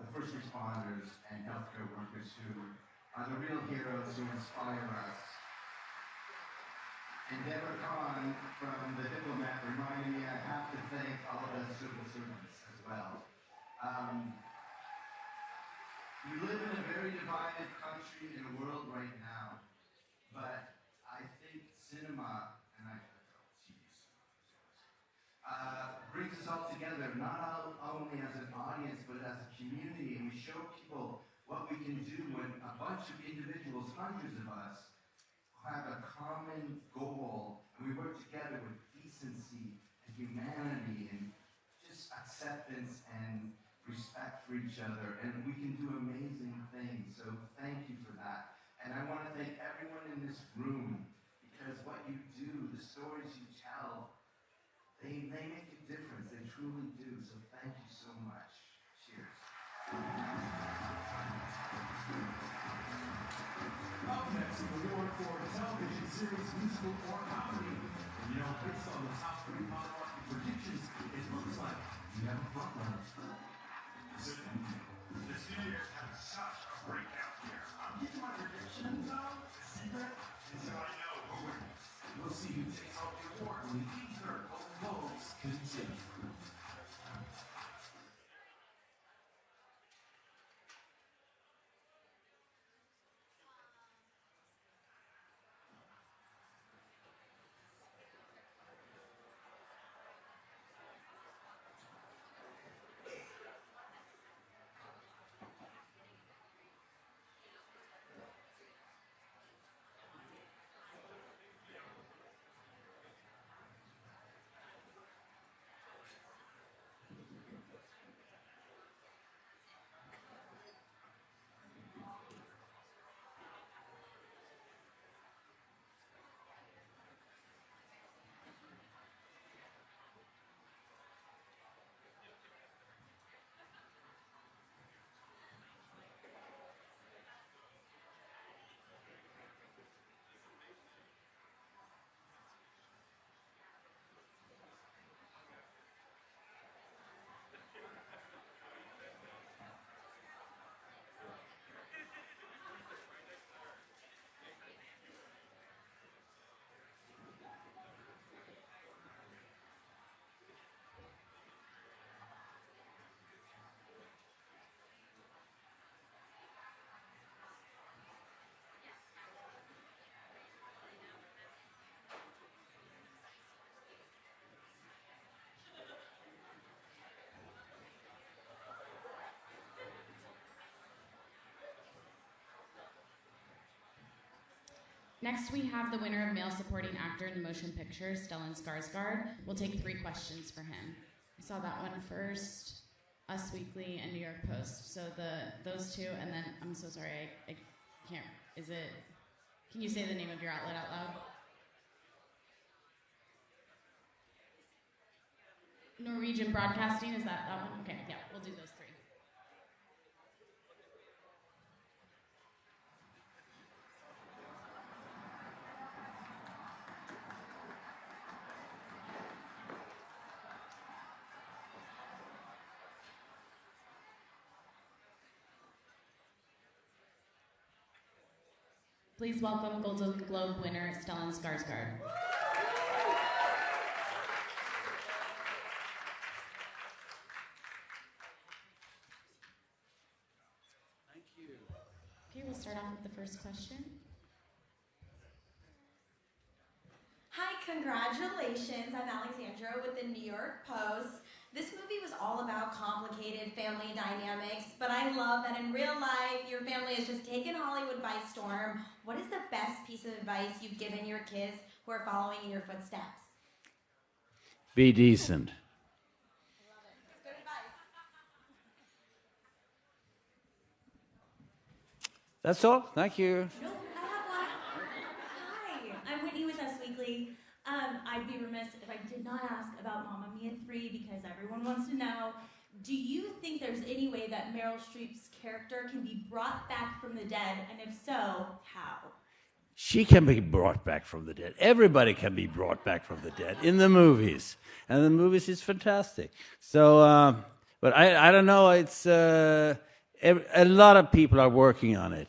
Speaker 11: the first responders and healthcare workers who are the real heroes who inspire us. And Deborah Kahn from The Diplomat reminded me I have to thank all the civil servants as well. We live in a very divided country and a world right now, but I think cinema, brings us all together, not only as an audience, but as a community, and we show people what we can do when a bunch of individuals, hundreds of us, have a common goal, and we work together with decency and humanity and just acceptance and respect for each other, and we can do amazing things. So thank you for that. And I want to thank everyone in this room, because what you do, the stories you tell, they make a difference. They truly do. So thank you so much. Cheers.
Speaker 3: Up next, an award for television series, musical, or comedy. And you know, based on the top 3 Pavarotti predictions, it looks like you have a front runner. The studios have such a breakout here. I'm getting my predictions out, secret, until I know who wins. We'll see who takes home the award when the 83rd Golden Globes continue.
Speaker 4: Next, we have the winner of Male Supporting Actor in the Motion Picture, Stellan Skarsgård. We'll take 3 questions for him. I saw that one first, Us Weekly and New York Post. So those 2, and then, I'm so sorry, I can't, can you say the name of your outlet out loud? Norwegian Broadcasting, is that one? Okay, yeah, we'll do those 3. Please welcome Golden Globe winner Stellan Skarsgård.
Speaker 2: Thank you.
Speaker 4: Okay, we'll start off with the first question.
Speaker 12: Hi, congratulations. I'm Alexandra with the New York Post. This movie was all about complicated family dynamics, but I love that in real life, your family has just taken Hollywood by storm. What is the best piece of advice you've given your kids who are following in your footsteps?
Speaker 2: Be decent.
Speaker 12: Good advice.
Speaker 2: That's all. Thank you.
Speaker 12: No, I have one. Hi, I'm Whitney with Us Weekly. I'd be remiss if I did not ask about Mamma Mia 3 because everyone wants to know. Do you think there's any way that Meryl Streep's character can be brought back from the dead? And if so, how?
Speaker 2: She can be brought back from the dead. Everybody can be brought back from the dead in the movies. And the movies is fantastic. So, but I don't know. It's a lot of people are working on it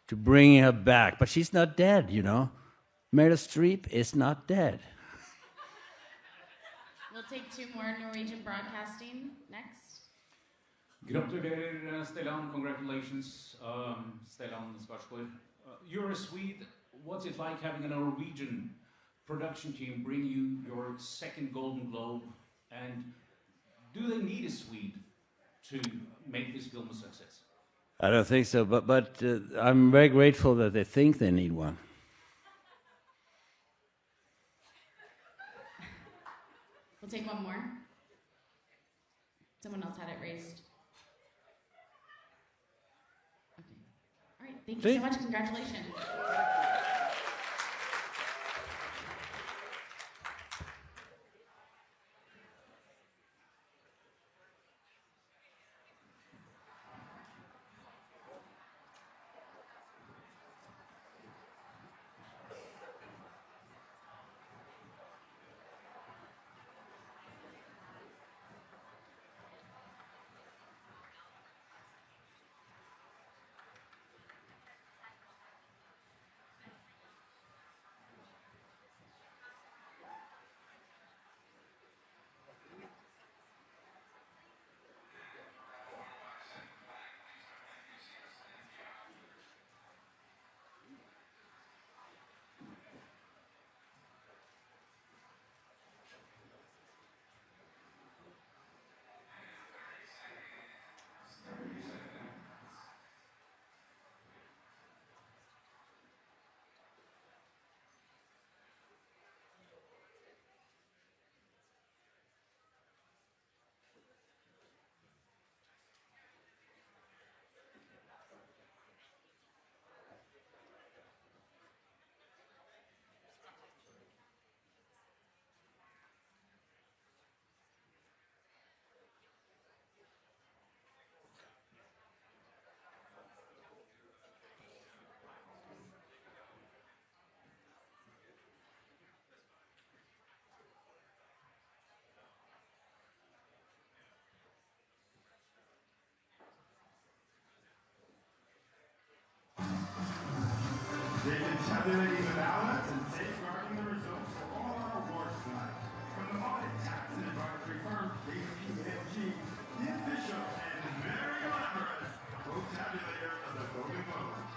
Speaker 2: to bring her back. But she's not dead, you know. Meryl Streep is not dead.
Speaker 4: We'll take 2 more. Norwegian Broadcasting next.
Speaker 13: Gratulerer, Stellan. Congratulations, Stellan Skarsgård. You're a Swede. What's it like having a Norwegian production team bring you your 2nd Golden Globe? And do they need a Swede to make this film a success?
Speaker 2: I don't think so, but I'm very grateful that they think they need one.
Speaker 4: We'll take one more. Someone else had it raised. Okay. All right. Thank you so much. Congratulations.
Speaker 3: They've been tabulating the ballots and safeguarding the results for all our awards tonight. From the audit, tax, and advisory firm, AA1G, the official and very glamorous vote tabulator of the Golden Globes.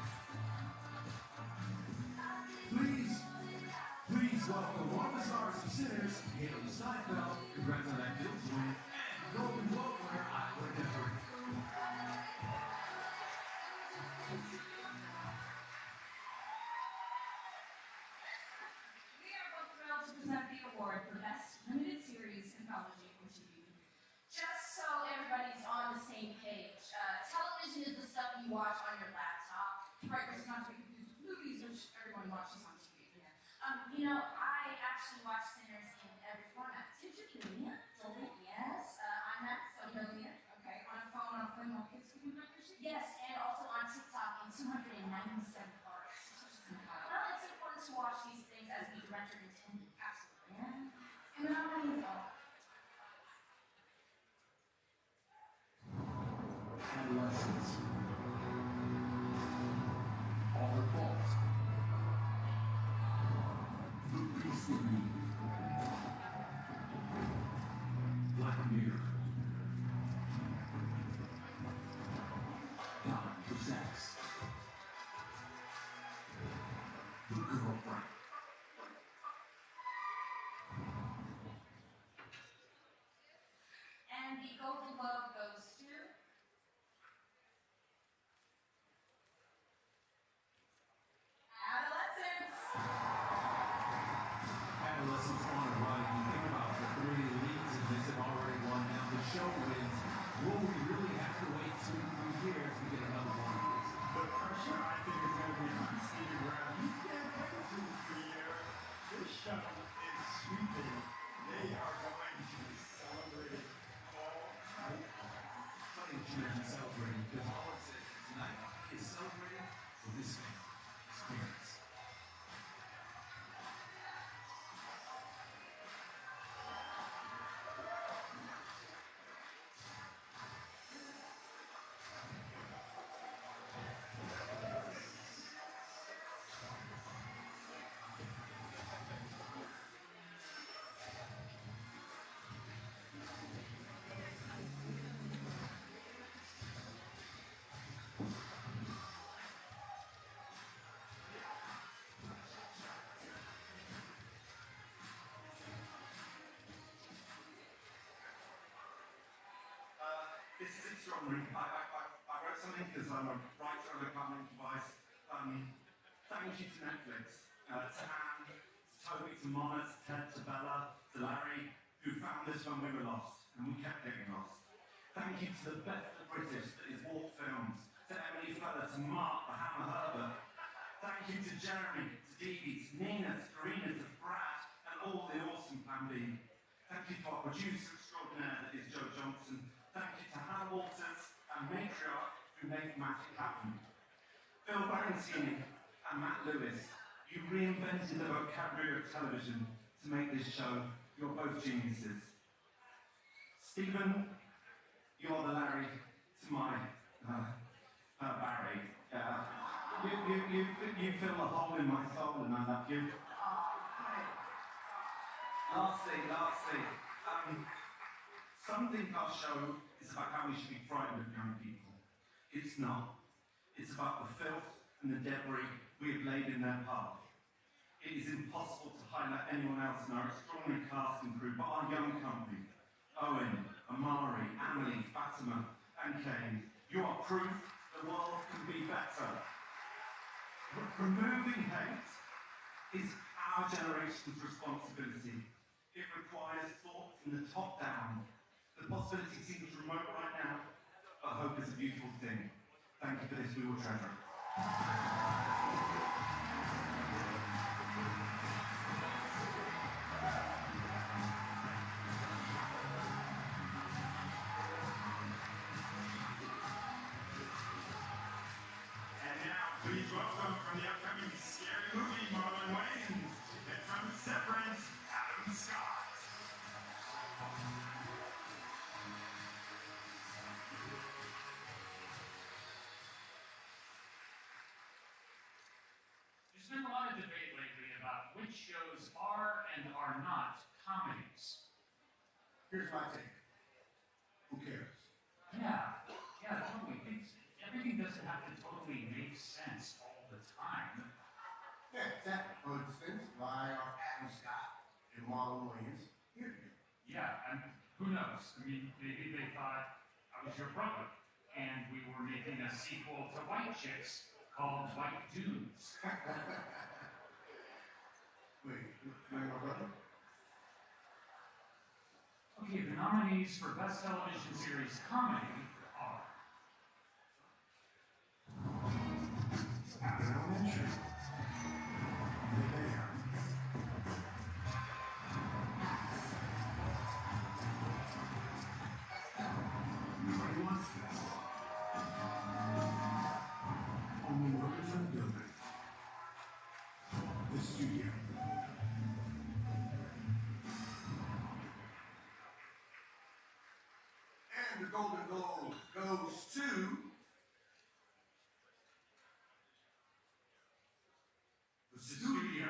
Speaker 20: Please welcome one of the stars and sinners, Haley Steinfeld, congrats on that Bills win, and Golden Globe winner, Iowa Victory.
Speaker 14: We are both thrilled to present the award for Best Limited Series Anthology on TV. Just so everybody's on the same page, television is the stuff you watch on your laptop, right? It's not to be confused with movies, which everyone watches on TV. You know, I actually watch Sinners in every format. Digital media, yes. IMAX, so brilliant. Okay, on a phone, on a phone, on kids can do it. Yes, and also on TikTok in 297 parts. Well, it's important to watch these things as the director intended. Absolutely. Yeah. And how many is all?
Speaker 20: Adolescence. All her faults. The Beastly Me. Black Mirror. Dying for Sex. The Girlfriend.
Speaker 14: And the Golden Globe goes to Adolescence.
Speaker 20: Adolescence honor, right? You think about the three leads and this have already won. Now the show wins. Will we really have to wait 2 years to get another one of these?
Speaker 3: The pressure, I think, is going to be on Stevie Brown. You can't wait 2 years. This show is sweeping. They are going to be celebrated all night long.
Speaker 20: Funny that you mentioned celebrating, because all it says tonight is celebrating with this experience.
Speaker 11: This is extraordinary. I wrote something because I'm a writer of a comic device. Thank you to Netflix, to Anne, to Toby, to Mona, to Ted, to Bella, to Larry,
Speaker 3: who found us when we were lost, and we kept getting lost. Thank you to the Beth the British that is Walk Films, to Emily Feller, to Mark, the Hammer Herbert. Thank you to Jeremy, to Dee Dee, to Nina, to Karina, to Brad, and all the awesome Plan B. Thank you to our producer extraordinaire that is Joe Johnson. Thank you to Hannah Walters and Matriarch who make magic happen. Phil Bancini and Matt Lewis, you reinvented the vocabulary of television to make this show. You're both geniuses. Stephen, you're the Larry to my Barry. You fill a hole in my soul and I love you. Lastly, some think our show is about how we should be frightened of young people. It's not. It's about the filth and the debris we have laid in their path. It is impossible to highlight anyone else in our extraordinary cast and crew, but our young company, Owen, Amari, Amelie, Fatima, and Kane. You are proof the world can be better. Removing hate is our generation's responsibility. It requires thought from the top down. The possibility seems remote right now, but hope is a beautiful thing. Thank you for this, we will treasure it.
Speaker 20: Please welcome from the upcoming scary movie, Marlon Wayans, and from Severance, Adam Scott.
Speaker 13: There's been a lot of debate lately about which shows are and are not comedies.
Speaker 3: Here's my take. Who cares?
Speaker 13: Yeah, totally. Everything doesn't have to totally make sense all the time.
Speaker 3: Yeah, exactly. For instance, why are Adam Scott and Marlon Wayans here together?
Speaker 13: Yeah, and who knows? I mean, maybe they thought I was your brother, and we were making a sequel to White Chicks called White Dudes.
Speaker 3: Wait, you're my brother?
Speaker 13: Okay, the nominees for Best Television Series Comedy are
Speaker 20: Abbott Elementary. The Bear. Nobody wants this. Only workers in the building. The studio.
Speaker 3: And the Golden Globe goes to the studio.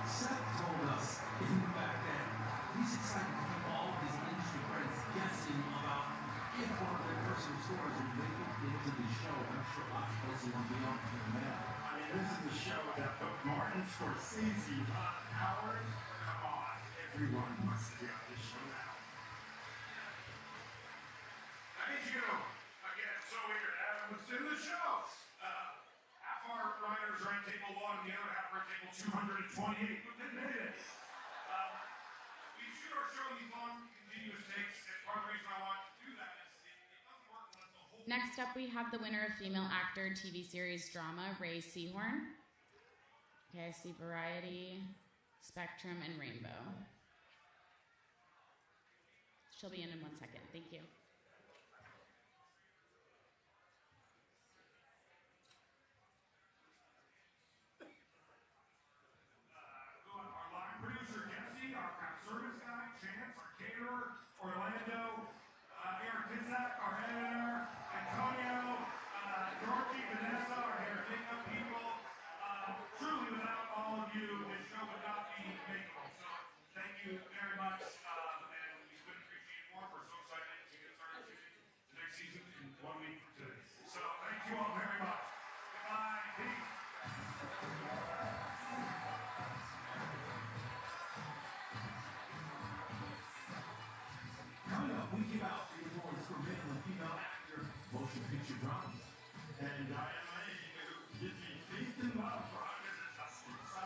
Speaker 20: Seth told us, even back then, he's excited to keep all of his industry friends guessing about if one of their personal stories will make it into the show. I'm sure lots of folks will be on to that.
Speaker 3: I mean, this is a show that put Martin Scorsese on Howard. Come on, everyone wants to be on this show now.
Speaker 20: Thank you. Again, it's so weird. Let's do the show. Half our writers are at table 1, the other half are at table 228. But they made it. We shoot our show in these long, continuous takes, and part of the reason I want to do that is it doesn't work unless the whole...
Speaker 4: Next up, we have the winner of Female Actor TV Series Drama, Ray Seahorn. Okay, I see Variety, Spectrum, and Rainbow. She'll be in 1 second. Thank you.
Speaker 20: Our line producer, Jesse, our craft service guy, Chance, our caterer, Orlando, Eric Kisak, our editor, Antonio, Georgie, Vanessa, our hair makeup people. Truly, without all of you, this show would not be makeable. So, thank you very much, and we couldn't appreciate it more. We're so excited to get started shooting the next season in 1 week from today. So, thank you all very much. Goodbye. Peace.
Speaker 3: Coming up, we give out the awards for male and female actor motion picture dramas.
Speaker 20: And I am a who gives me faith and love for August and Justice.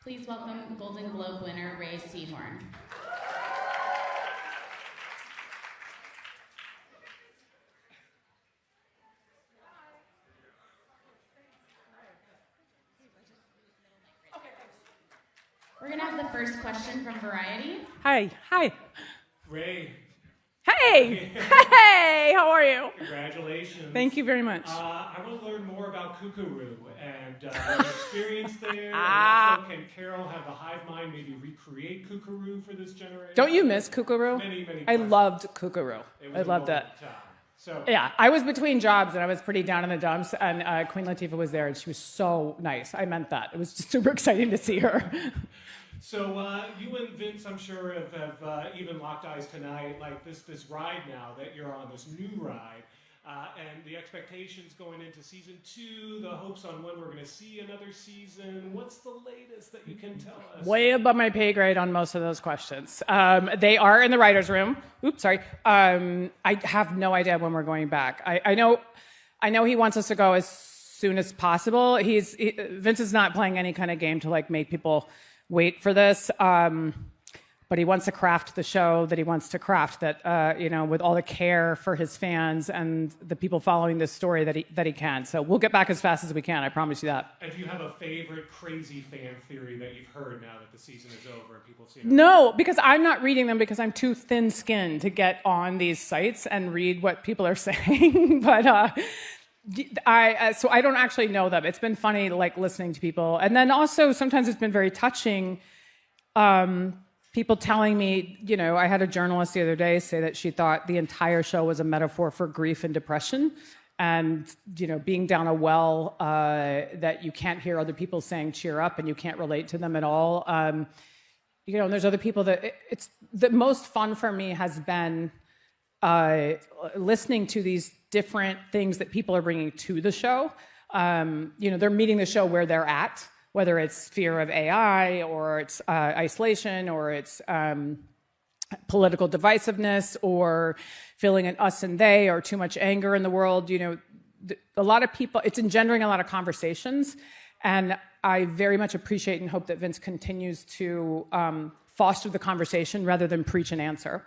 Speaker 4: Please welcome Golden Globe winner Ray Seahorn. We're going to have the first question from Variety.
Speaker 15: Hi.
Speaker 13: Ray.
Speaker 15: Hey! Hey! How are you?
Speaker 13: Congratulations.
Speaker 15: Thank you very much.
Speaker 13: I want to learn more about Kookaroo and your experience there. And also, can Carol have the hive mind maybe recreate Kookaroo for this generation?
Speaker 15: Don't you miss Kookaroo?
Speaker 13: Many
Speaker 15: I loved Kookaroo. I loved it.
Speaker 13: So
Speaker 15: yeah, I was between jobs and I was pretty down in the dumps, and Queen Latifah was there and she was so nice. I meant that. It was just super exciting to see her.
Speaker 13: So you and Vince, I'm sure, have even locked eyes tonight, like this ride now that you're on, this new ride, and the expectations going into season 2, the hopes on when we're going to see another season. What's the latest that you can tell us?
Speaker 15: Way above my pay grade on most of those questions. They are in the writer's room. Oops, sorry. I have no idea when we're going back. I know he wants us to go as soon as possible. Vince is not playing any kind of game to like make people wait for this, but he wants to craft the show that he wants to craft, that with all the care for his fans and the people following this story that he can. So we'll get back as fast as we can, I promise you that.
Speaker 13: And do you have a favorite crazy fan theory that you've heard now that the season is over and people have seen it?
Speaker 15: No, because I'm not reading them because I'm too thin-skinned to get on these sites and read what people are saying. But so I don't actually know them. It's been funny, like, listening to people. And then also sometimes it's been very touching, people telling me, I had a journalist the other day say that she thought the entire show was a metaphor for grief and depression. And, being down a well that you can't hear other people saying cheer up and you can't relate to them at all. And there's other people that it's the most fun for me has been listening to these different things that people are bringing to the show. They're meeting the show where they're at, whether it's fear of AI or it's isolation or it's political divisiveness or feeling an us and they or too much anger in the world. A lot of people, it's engendering a lot of conversations. And I very much appreciate and hope that Vince continues to foster the conversation rather than preach an answer.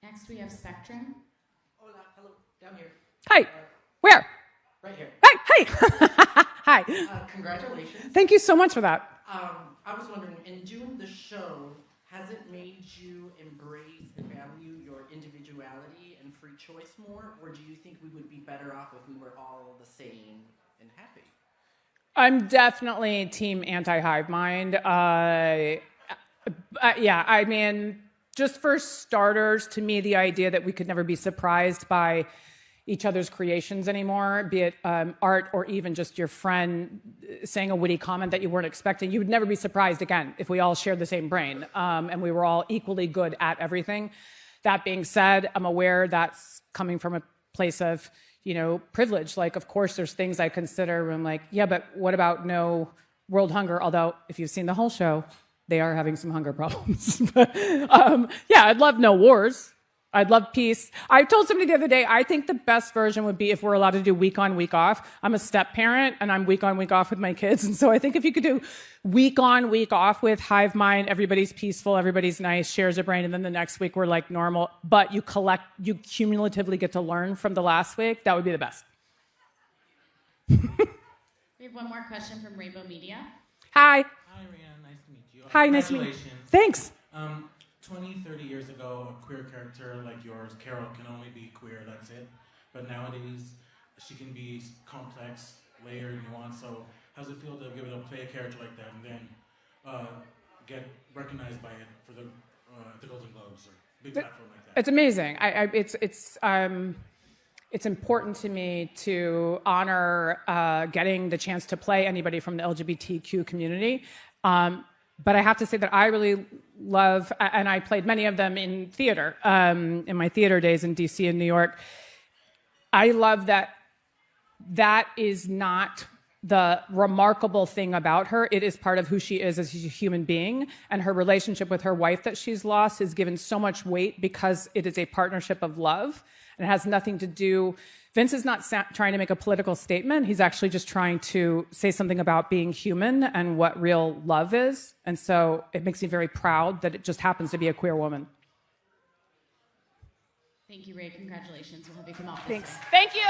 Speaker 4: Next, we have Spectrum.
Speaker 16: Hola, hello, down here.
Speaker 15: Hi, where?
Speaker 16: Right here.
Speaker 15: Hey. Hi.
Speaker 16: Congratulations.
Speaker 15: Thank you so much for that.
Speaker 16: I was wondering, in doing the show, has it made you embrace and value your individuality and free choice more, or do you think we would be better off if we were all the same and happy?
Speaker 15: I'm definitely team anti-hive mind. Just for starters, to me, the idea that we could never be surprised by each other's creations anymore, be it art or even just your friend saying a witty comment that you weren't expecting, you would never be surprised again if we all shared the same brain and we were all equally good at everything. That being said, I'm aware that's coming from a place of, privilege. Like, of course, there's things I consider where I'm like, yeah, but what about no world hunger? Although, if you've seen the whole show, they are having some hunger problems. But, yeah, I'd love no wars. I'd love peace. I told somebody the other day, I think the best version would be if we're allowed to do week on, week off. I'm a step parent, and I'm week on, week off with my kids. And so I think if you could do week on, week off with hive mind, everybody's peaceful, everybody's nice, shares a brain, and then the next week we're like normal, but you cumulatively get to learn from the last week, that would be the best.
Speaker 4: We have one more question from Rainbow Media.
Speaker 15: Hi.
Speaker 18: Hi, Rihanna. Nice to meet you.
Speaker 15: Hi, nice to meet you.
Speaker 18: Congratulations.
Speaker 15: Thanks.
Speaker 18: 20, 30 years ago, a queer character like yours, Carol, can only be queer, that's it. But nowadays, she can be complex, layered, nuanced. So how does it feel to be able to play a character like that and then get recognized by it for the Golden Globes or big platform like that?
Speaker 15: It's amazing. It's important to me to honor getting the chance to play anybody from the LGBTQ community. But I have to say that I really love, and I played many of them in theater, in my theater days in DC and New York. I love that that is not the remarkable thing about her. It is part of who she is as a human being. And her relationship with her wife that she's lost is given so much weight because it is a partnership of love. And it has nothing to do, Vince is not trying to make a political statement. He's actually just trying to say something about being human and what real love is. And so it makes me very proud that it just happens to be a queer woman.
Speaker 4: Thank you, Ray. Congratulations. We'll have you come out.
Speaker 15: Thanks. Thank you.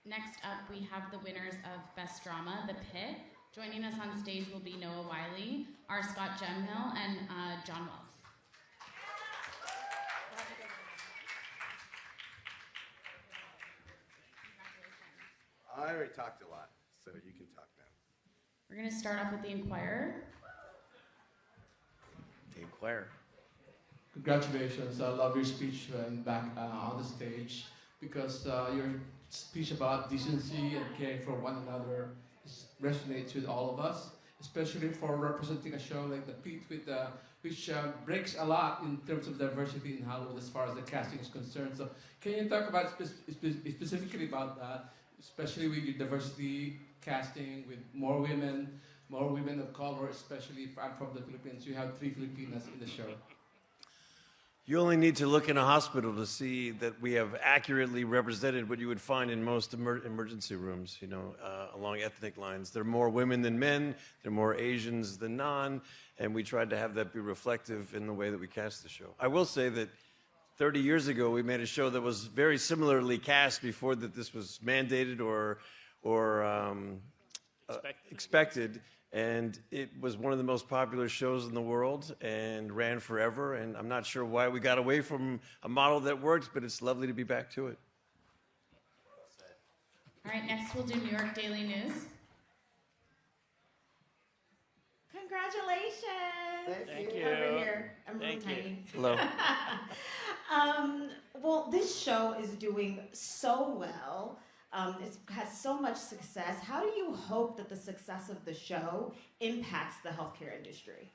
Speaker 4: Next up, we have the winners of Best Drama, The Pit. Joining us on stage will be Noah Wiley, R. Scott Gemhill, and John Wells.
Speaker 19: I already talked a lot, so you can talk now.
Speaker 4: We're going to start off with The Inquirer.
Speaker 19: The Inquirer.
Speaker 21: Congratulations. I love your speech back on the stage because your speech about decency and caring for one another resonates with all of us, especially for representing a show like The Pit, which breaks a lot in terms of diversity in Hollywood as far as the casting is concerned. So can you talk about specifically about that, especially with your diversity casting, with more women of color, especially if I'm from the Philippines. You have 3 Filipinas in the show.
Speaker 19: You only need to look in a hospital to see that we have accurately represented what you would find in most emergency rooms, you know, along ethnic lines. There are more women than men, there are more Asians than non, and we tried to have that be reflective in the way that we cast the show. I will say that 30 years ago, we made a show that was very similarly cast before that this was mandated or expected. And it was one of the most popular shows in the world and ran forever. And I'm not sure why we got away from a model that worked, but it's lovely to be back to it.
Speaker 4: All right, next we'll do New York Daily News.
Speaker 22: Congratulations.
Speaker 19: Thank you.
Speaker 22: Over here. I'm really
Speaker 19: Thank you.
Speaker 22: tiny.
Speaker 19: Hello.
Speaker 22: Well, this show is doing so well. It has so much success. How do you hope that the success of the show impacts the healthcare industry?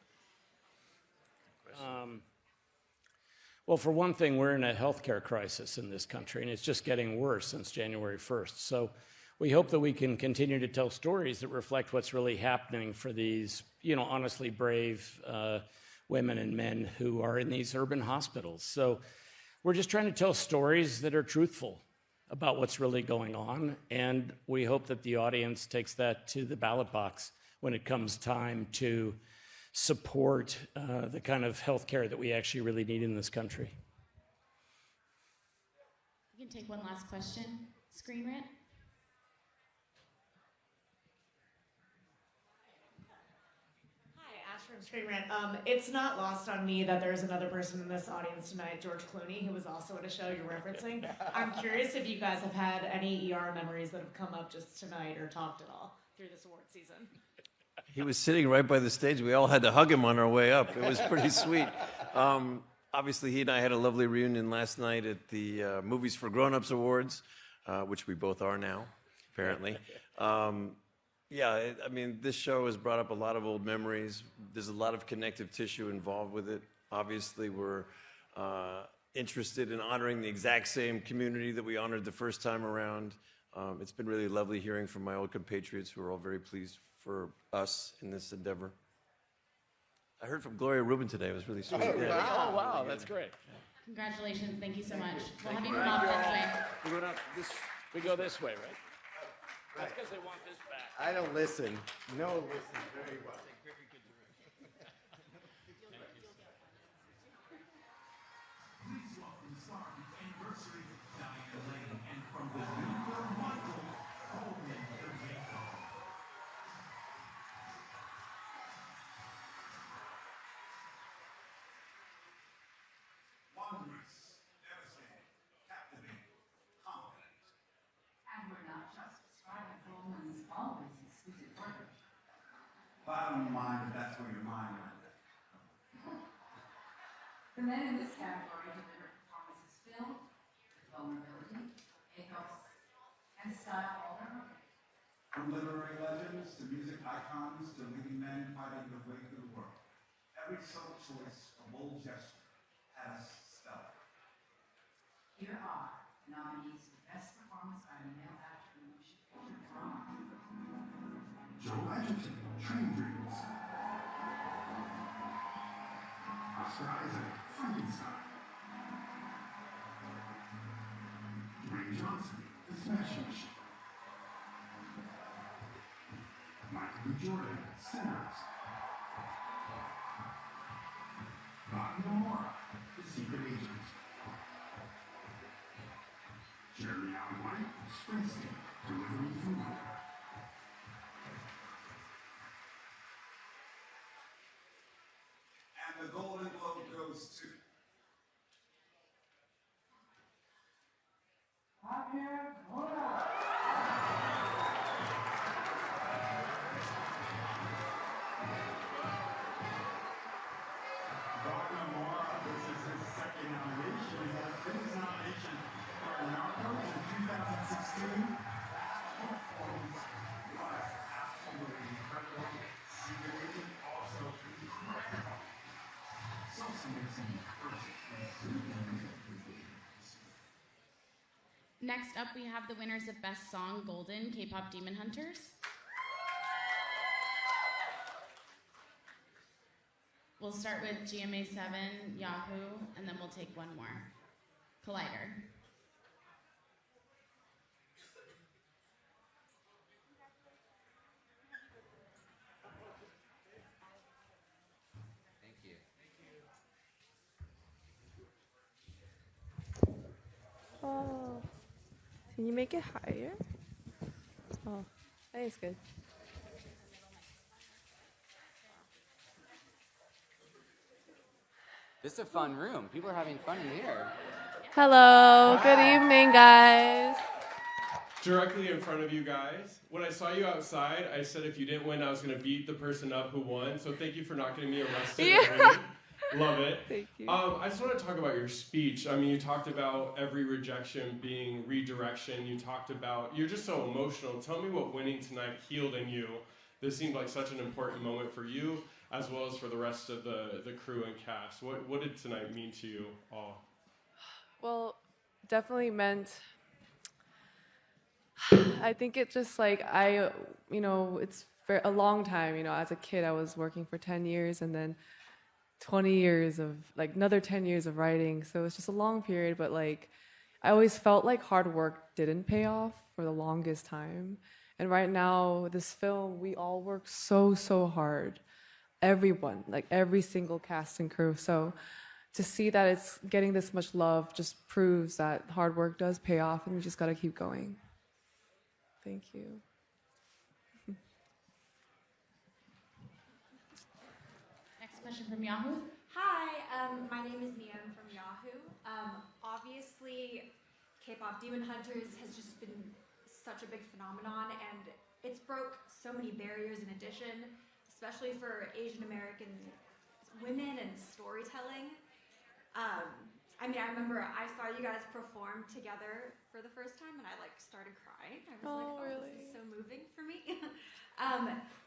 Speaker 25: Well, for one thing, we're in a healthcare crisis in this country, and it's just getting worse since January 1st. So we hope that we can continue to tell stories that reflect what's really happening for these, you know, honestly brave women and men who are in these urban hospitals. So we're just trying to tell stories that are truthful about what's really going on, and we hope that the audience takes that to the ballot box when it comes time to support the kind of health care that we actually really need in this country.
Speaker 4: We can take one last question. Screen Rant.
Speaker 22: Screen Rant. It's not lost on me that there's another person in this audience tonight, George Clooney, who was also in a show you're referencing. I'm curious if you guys have had any ER memories that have come up just tonight or talked at all through this award season.
Speaker 19: He was sitting right by the stage. We all had to hug him on our way up. It was pretty sweet. Obviously, he and I had a lovely reunion last night at the Movies for Grown-Ups Awards, which we both are now, apparently. Yeah, I mean, this show has brought up a lot of old memories. There's a lot of connective tissue involved with it. Obviously, we're interested in honoring the exact same community that we honored the first time around. It's been really lovely hearing from my old compatriots who are all very pleased for us in this endeavor. I heard from Gloria Rubin today. It was really sweet.
Speaker 25: Oh,
Speaker 19: Yeah.
Speaker 25: oh wow, that's great.
Speaker 4: Congratulations. Thank you so much. We'll
Speaker 25: Thank
Speaker 4: have
Speaker 25: you
Speaker 4: you
Speaker 25: very
Speaker 4: come off
Speaker 25: much.
Speaker 4: this way.
Speaker 25: We go this way, right? That's because they want this back.
Speaker 1: I don't listen. No, listen very well.
Speaker 3: Please welcome star of the anniversary, Diane Lane, and from the New York Golden Globes. Wondrous, devastating, captivating, confident.
Speaker 14: And we're not just describing Goldman's always exclusive work.
Speaker 3: But I don't mind if that's where your mind went.
Speaker 14: The men in this category delivered performances filled with vulnerability, pathos, and style all their own.
Speaker 3: From literary legends to music icons to leading men fighting their way through the world. Every subtle choice, a bold gesture, has stellar.
Speaker 14: Here are the nominees for Best Performance by a Male Actor in a Motion Picture Drama.
Speaker 3: Joe Edgerton, Train Dreams. Oscar Isaac, Frankenstein. Ray Johnson, The Smashing Machine. Michael B. Jordan, Sinners. Rocky Moore, The Secret Agent. Jeremy Allen White, Springsteen, Delivering Food. And the Golden Globe goes to Wagner Moura. This is his second nomination. He had a previous nomination for Narcos in 2016. That performance was absolutely incredible. Secret Agent also incredible. So amazing.
Speaker 4: Next up, we have the winners of Best Song Golden, K-Pop Demon Hunters. We'll start with GMA7, Yahoo, and then we'll take one more. Collider.
Speaker 6: Thank you.
Speaker 17: Oh, can you make it higher? Oh, that is good.
Speaker 6: This is a fun room. People are having fun in here.
Speaker 17: Hello, good evening, guys.
Speaker 23: Directly in front of you guys. When I saw you outside, I said if you didn't win, I was going to beat the person up who won. So thank you for not getting me arrested.
Speaker 17: Yeah.
Speaker 23: Love it.
Speaker 17: Thank you.
Speaker 23: I just want to talk about your speech. I mean, you talked about every rejection being redirection. You talked about, you're just so emotional. Tell me what winning tonight healed in you. This seemed like such an important moment for you, as well as for the rest of the crew and cast. What did tonight mean to you all?
Speaker 17: Well, definitely meant, I think it just like, it's for a long time, as a kid I was working for 10 years and then 20 years of, like another 10 years of writing. So it's just a long period, but like, I always felt like hard work didn't pay off for the longest time. And right now, this film, we all work so, so hard. Everyone, like every single cast and crew. So to see that it's getting this much love just proves that hard work does pay off and we just gotta keep going. Thank you.
Speaker 4: Next question from Yahoo.
Speaker 24: Hi, my name is Nian from Yahoo. Obviously, K-pop Demon Hunters has just been such a big phenomenon, and it's broke so many barriers in addition, especially for Asian American women and storytelling.
Speaker 5: I mean, I remember I saw you guys perform together for the first time, and I like started crying. I was like, oh,
Speaker 17: really?
Speaker 5: this is so moving for me.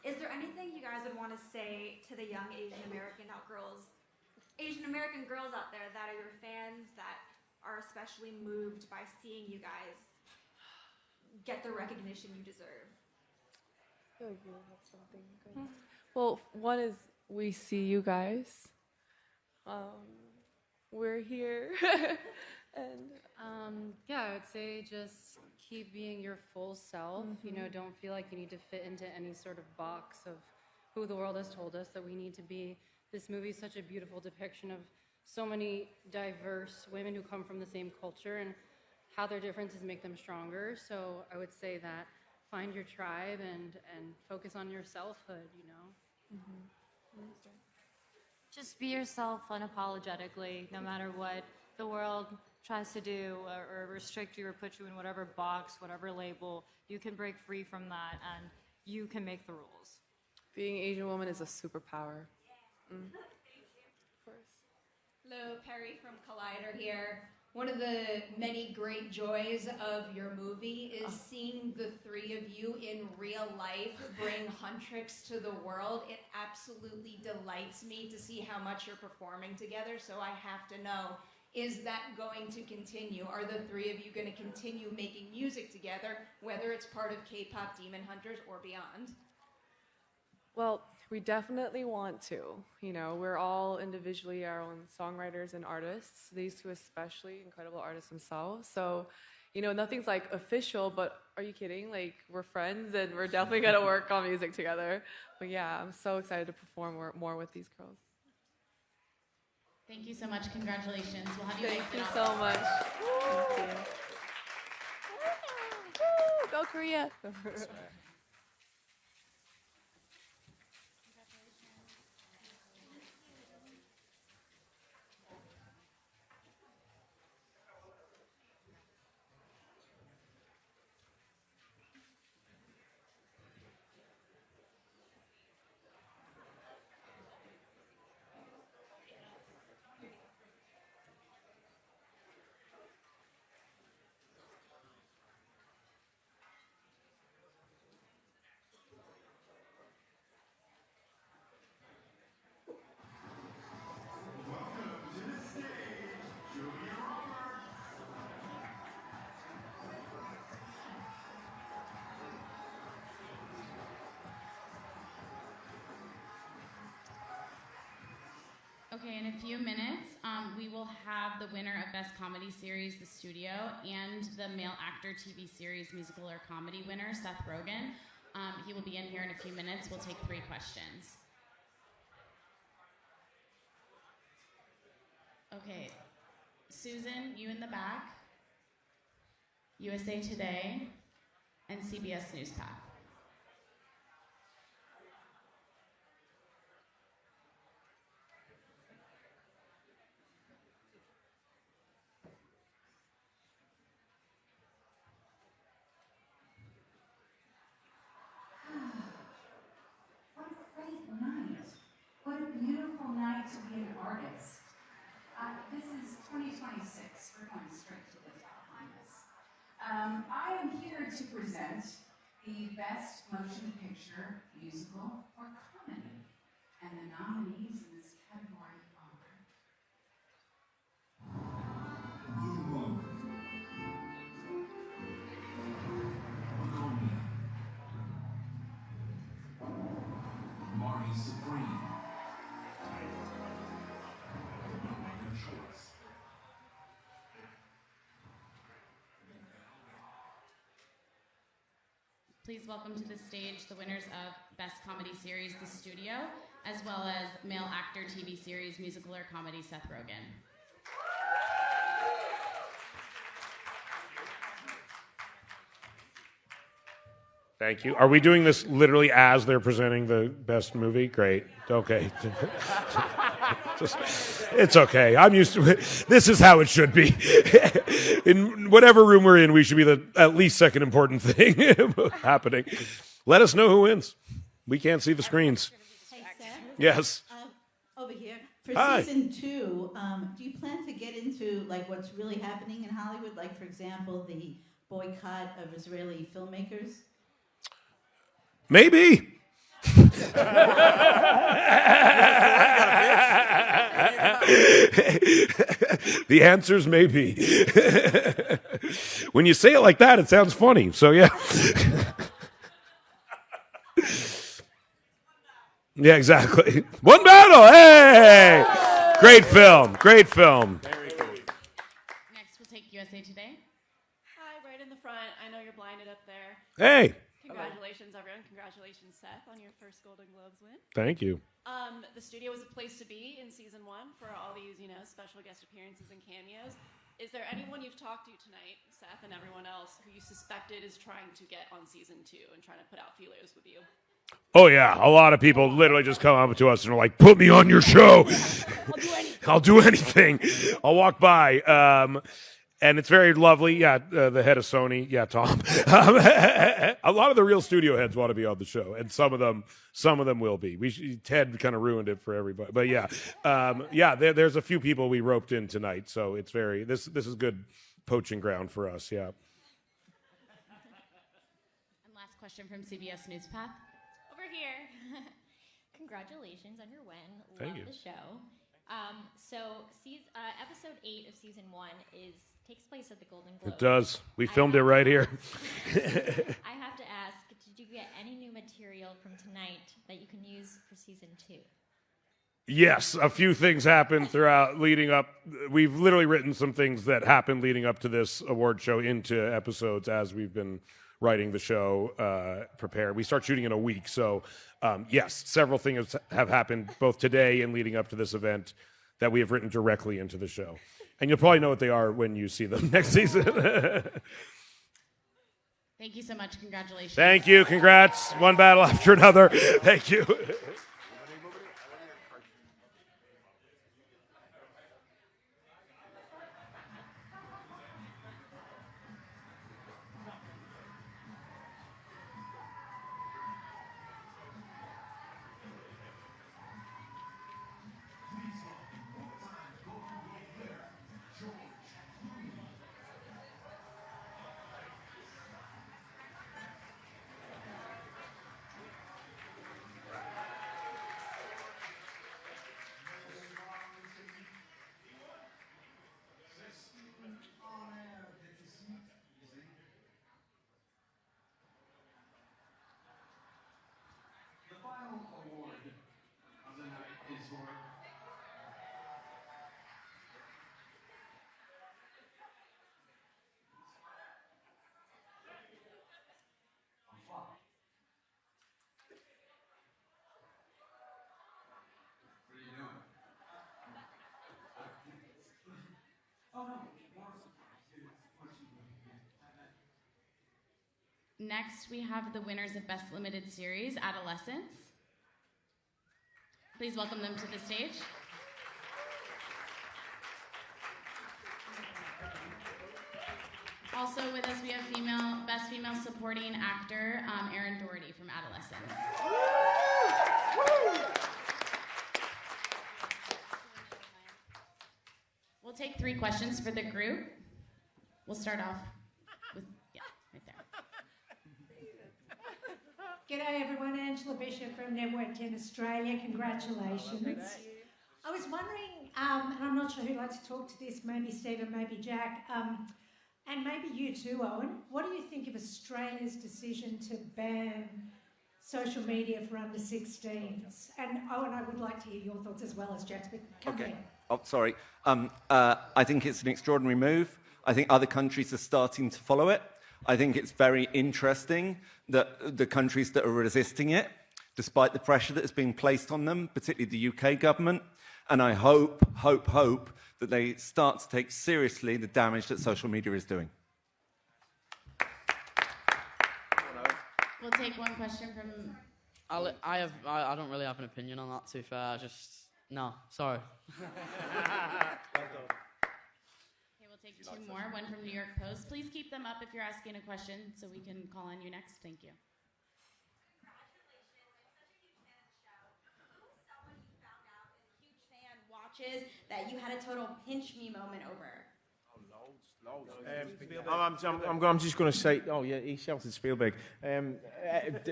Speaker 5: Is there anything you guys would want to say to the young Asian American girls out there that are your fans that are especially moved by seeing you guys get the recognition you deserve?
Speaker 17: I feel like you have something good. Well, one is we see you guys. We're here.
Speaker 7: And yeah, I would say just keep being your full self. You know, don't feel like you need to fit into any sort of box of who the world has told us that we need to be. This movie is such a beautiful depiction of so many diverse women who come from the same culture and how their differences make them stronger. So I would say that find your tribe and focus on your selfhood, you know.
Speaker 8: Just be yourself unapologetically, no matter what the world tries to do or restrict you or put you in whatever box, whatever label. You can break free from that and you can make the rules.
Speaker 17: Being an Asian woman is a superpower. Of course.
Speaker 9: Hello, Perry from Collider here. One of the many great joys of your movie is seeing the three of you in real life bring Huntrix to the world. It absolutely delights me to see how much you're performing together, so I have to know, is that going to continue? Are the three of you going to continue making music together, whether it's part of K-pop Demon Hunters or beyond?
Speaker 17: Well, we definitely want to. You know, we're all individually our own songwriters and artists. These two especially, incredible artists themselves. So, you know, nothing's like official, but are you kidding? Like, we're friends and we're definitely going to work on music together. But yeah, I'm so excited to perform more with these girls.
Speaker 4: Thank you so much. Congratulations. We'll have you
Speaker 17: Thank
Speaker 4: guys
Speaker 17: you
Speaker 4: sit
Speaker 17: so
Speaker 4: on-
Speaker 17: much. Thank you. Woo! Go Korea.
Speaker 4: Okay, in a few minutes, we will have the winner of Best Comedy Series, The Studio, and the Male Actor TV Series Musical or Comedy winner, Seth Rogen. He will be in here in a few minutes. We'll take 3 questions. Okay, Susan, you in the back, USA Today, and CBS NewsPack.
Speaker 10: What a great night. What a beautiful night to be an artist. This is 2026. We're going straight to the top on this. I am here to present the Best Motion Picture, Musical, or Comedy. And the nominees in this category are...
Speaker 3: Marty Supreme. No other choice.
Speaker 4: Please welcome to the stage the winners of Best Comedy Series, The Studio, as well as Male Actor TV Series, Musical or Comedy, Seth Rogen.
Speaker 26: Thank you. Are we doing this literally as they're presenting the best movie? Great. Okay. It's okay. I'm used to it. This is how it should be. In whatever room we're in, we should be the at least second important thing happening. Let us know who wins. We can't see the screens.
Speaker 27: Hey, Seth.
Speaker 26: Yes.
Speaker 27: Over here.
Speaker 2: For
Speaker 19: Hi.
Speaker 2: season 2, do you plan to get into like what's really happening in Hollywood? Like, for example, the boycott of Israeli filmmakers?
Speaker 26: Maybe. The answer's maybe. When you say it like that, it sounds funny. So yeah. Yeah, exactly. One battle. Hey! Great film. Great film.
Speaker 4: Next, we'll take USA Today.
Speaker 11: Hi, right in the front. I know you're blinded up there.
Speaker 26: Hey.
Speaker 11: Congratulations, everyone. Congratulations, Seth, on your first Golden Globes win.
Speaker 26: Thank you.
Speaker 11: The studio was a place to be in season 1 for all these, special guest appearances and cameos. Is there anyone you've talked to tonight, Seth and everyone else, who you suspected is trying to get on season 2 and trying to put out feelers with you?
Speaker 26: Oh yeah, a lot of people literally just come up to us and are like, "Put me on your show. I'll do anything. I'll walk by." And it's very lovely. Yeah, the head of Sony. Yeah, Tom. A lot of the real studio heads want to be on the show, and some of them will be. Ted kind of ruined it for everybody, but yeah, there's a few people we roped in tonight, so it's very this is good poaching ground for us. Yeah.
Speaker 4: And last question from CBS News Path.
Speaker 12: Over here. Congratulations on your win.
Speaker 26: Thank
Speaker 12: Love
Speaker 26: you.
Speaker 12: the show. Episode 8 of season 1 takes place at the Golden Globes.
Speaker 26: It does. We filmed it right here.
Speaker 12: I have to ask, did you get any new material from tonight that you can use for season 2?
Speaker 26: Yes, a few things happened throughout leading up. We've literally written some things that happened leading up to this award show into episodes as we've been writing the show, prepared. We start shooting in a week, so yes, several things have happened both today and leading up to this event that we have written directly into the show. And you'll probably know what they are when you see them next season.
Speaker 4: Thank you so much. Congratulations.
Speaker 26: Thank you. Congrats. One battle after another. Thank you.
Speaker 4: Next, we have the winners of Best Limited Series, Adolescents. Please welcome them to the stage. Also with us, we have Best Female Supporting Actor, Erin Doherty from Adolescents. We'll take 3 questions for the group. We'll start off with, right there.
Speaker 13: G'day everyone, Angela Bishop from Network 10 Australia. Congratulations. I was wondering, and I'm not sure who'd like to talk to this, maybe Stephen, maybe Jack, and maybe you too, Owen. What do you think of Australia's decision to ban social media for under 16s? And Owen, I would like to hear your thoughts as well as Jack's, but come
Speaker 16: Okay.
Speaker 13: here.
Speaker 16: Oh, sorry. I think it's an extraordinary move. I think other countries are starting to follow it. I think it's very interesting that the countries that are resisting it, despite the pressure that is being placed on them, particularly the UK government, and I hope that they start to take seriously the damage that social media is doing.
Speaker 4: We'll take one question from...
Speaker 20: I don't really have an opinion on that, to be fair. No, sorry.
Speaker 4: Take 2 more, one from New York Post. Please keep them up if you're asking a question so we can call on you next. Thank you.
Speaker 5: watches that you had a total pinch me moment over?
Speaker 1: I'm just going to say, oh yeah, he shouted Spielberg.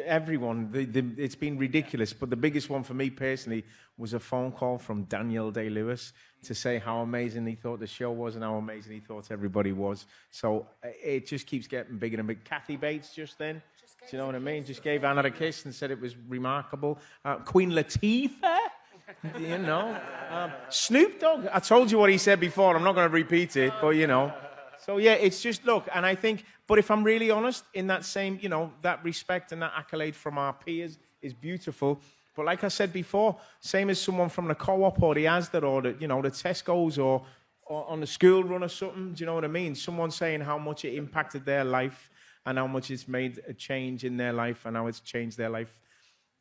Speaker 1: Everyone, it's been ridiculous, but the biggest one for me personally was a phone call from Daniel Day-Lewis to say how amazing he thought the show was and how amazing he thought everybody was. So it just keeps getting bigger and bigger. Kathy Bates just then, do you know what I mean? Just gave Anna a kiss and said it was remarkable. Queen Latifah, you know. Snoop Dogg, I told you what he said before. I'm not going to repeat it, but you know. So yeah, it's just, look, and I think, but if I'm really honest, in that same, you know, that respect and that accolade from our peers is beautiful. But like I said before, same as someone from the Co-op or the Asda or the, you know, the Tesco's or on the school run or something, do you know what I mean? Someone saying how much it impacted their life and how much it's made a change in their life and how it's changed their life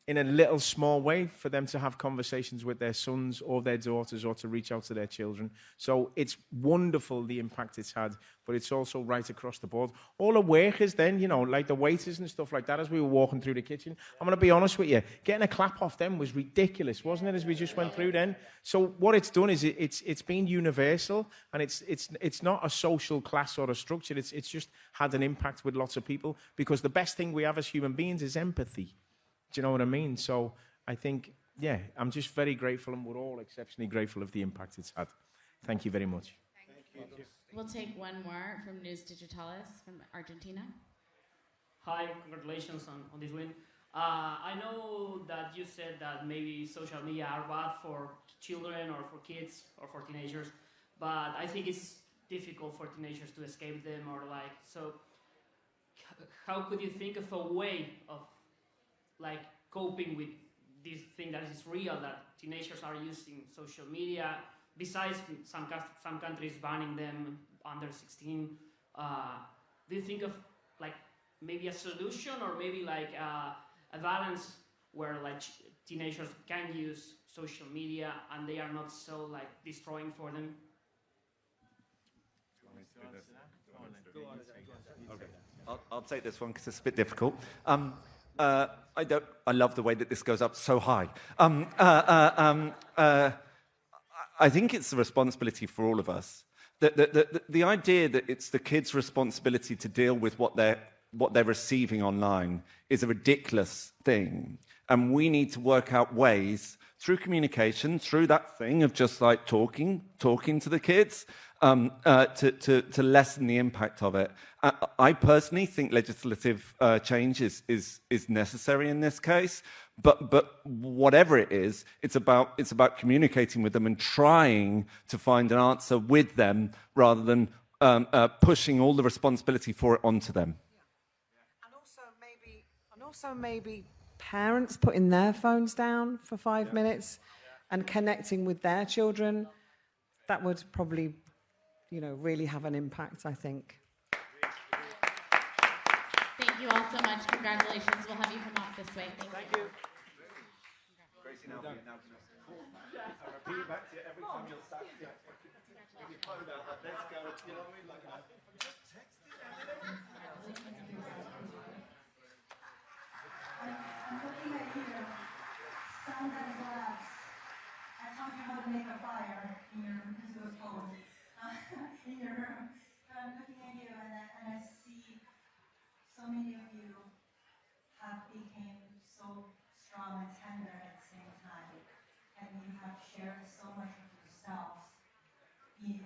Speaker 1: in a little small way for them to have conversations with their sons or their daughters or to reach out to their children. So it's wonderful, the impact it's had, but it's also right across the board. All the workers then, you know, like the waiters and stuff like that, as we were walking through the kitchen, I'm going to be honest with you, getting a clap off them was ridiculous, wasn't it, as we just went through then? So what it's done is it's been universal, and it's not a social class or a structure, it's just had an impact with lots of people, because the best thing we have as human beings is empathy. Do you know what I mean? So I think, yeah, I'm just very grateful, and we're all exceptionally grateful of the impact it's had. Thank you very much.
Speaker 4: Thank you. We'll take one more from News Digitalis from Argentina.
Speaker 15: Hi, congratulations on this win. I know that you said that maybe social media are bad for children or for kids or for teenagers, but I think it's difficult for teenagers to escape them, or like, so how could you think of a way of like coping with this thing that is real, that teenagers are using social media, besides some countries banning them under 16? Do you think of like maybe a solution, or maybe like a balance where like teenagers can use social media and they are not so like destroying for them?
Speaker 16: Okay. I'll take this one because it's a bit difficult. I love the way that this goes up so high. I think it's the responsibility for all of us. The idea that it's the kids' responsibility to deal with what they're receiving online is a ridiculous thing. And we need to work out ways through communication, through that thing of just like talking to the kids, to lessen the impact of it. I personally think legislative change is necessary in this case, but whatever it is, it's about communicating with them and trying to find an answer with them rather than pushing all the responsibility for it onto them.
Speaker 18: And also maybe parents putting their phones down for 5 minutes and connecting with their children. That would probably, you know, really have an impact, I think.
Speaker 4: Thank you all so much. Congratulations. We'll have you come off this way. Thank you.
Speaker 16: Gracie, now repeat it back to you every time you'll start. With your phone out, like, let's go. You know what I mean? Like, just text it.
Speaker 10: I'm looking at you. Sound has laughs. I taught you how to make a fire in your room because it was cold. In your room. I'm looking at you and I see so many of you have become so strong and tender at the same time. And you have shared so much of yourselves in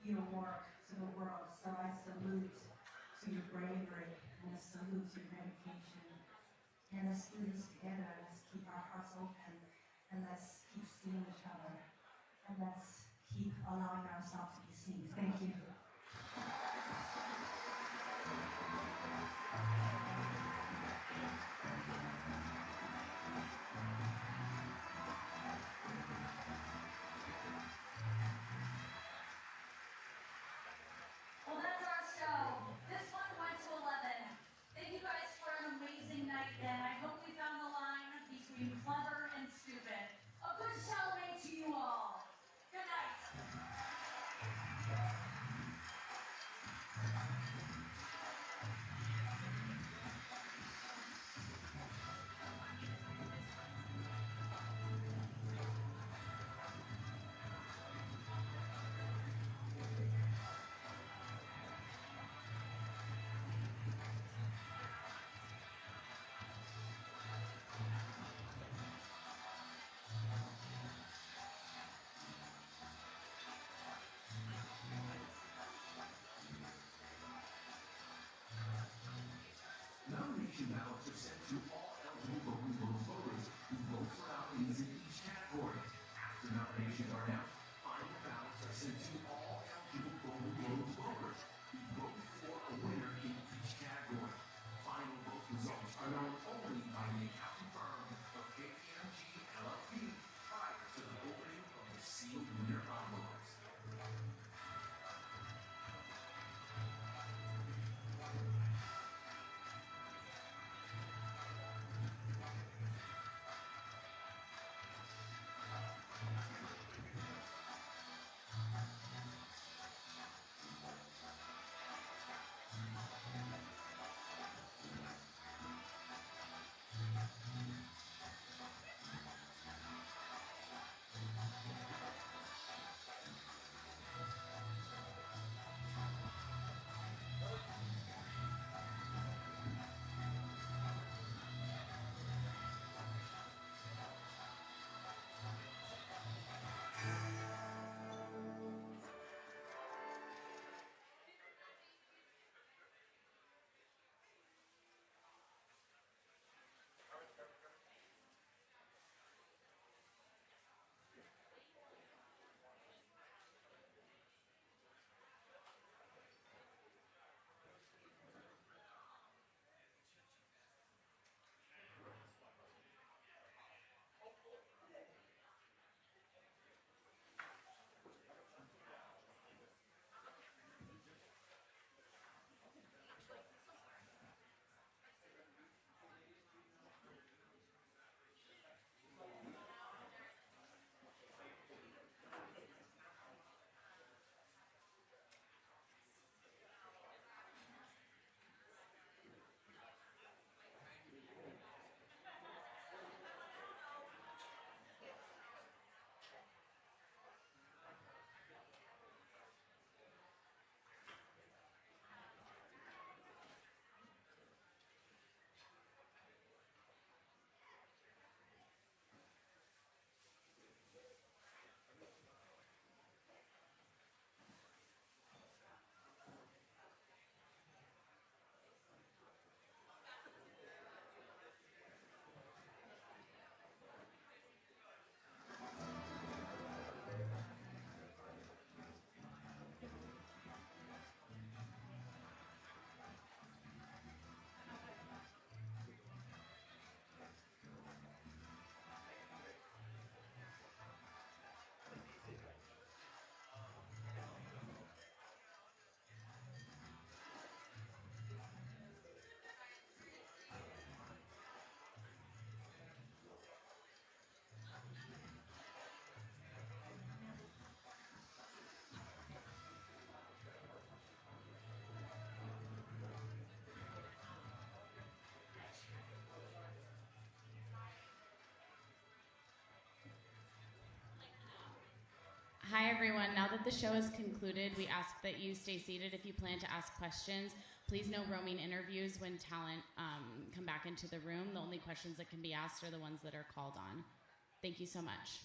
Speaker 10: your work to the world. So I salute to your bravery and I salute your dedication. And let's do this together. Let's keep our hearts open and let's keep seeing each other. And let's keep allowing ourselves to be seen. Thank you.
Speaker 14: Well, that's our show. This one went to 11. Thank you guys for an amazing night then. I hope we found the line between clever and stupid. A good Chalamet to you all. Good night.
Speaker 4: Hi, everyone. Now that the show is concluded, we ask that you stay seated if you plan to ask questions. Please no roaming interviews when talent come back into the room. The only questions that can be asked are the ones that are called on. Thank you so much.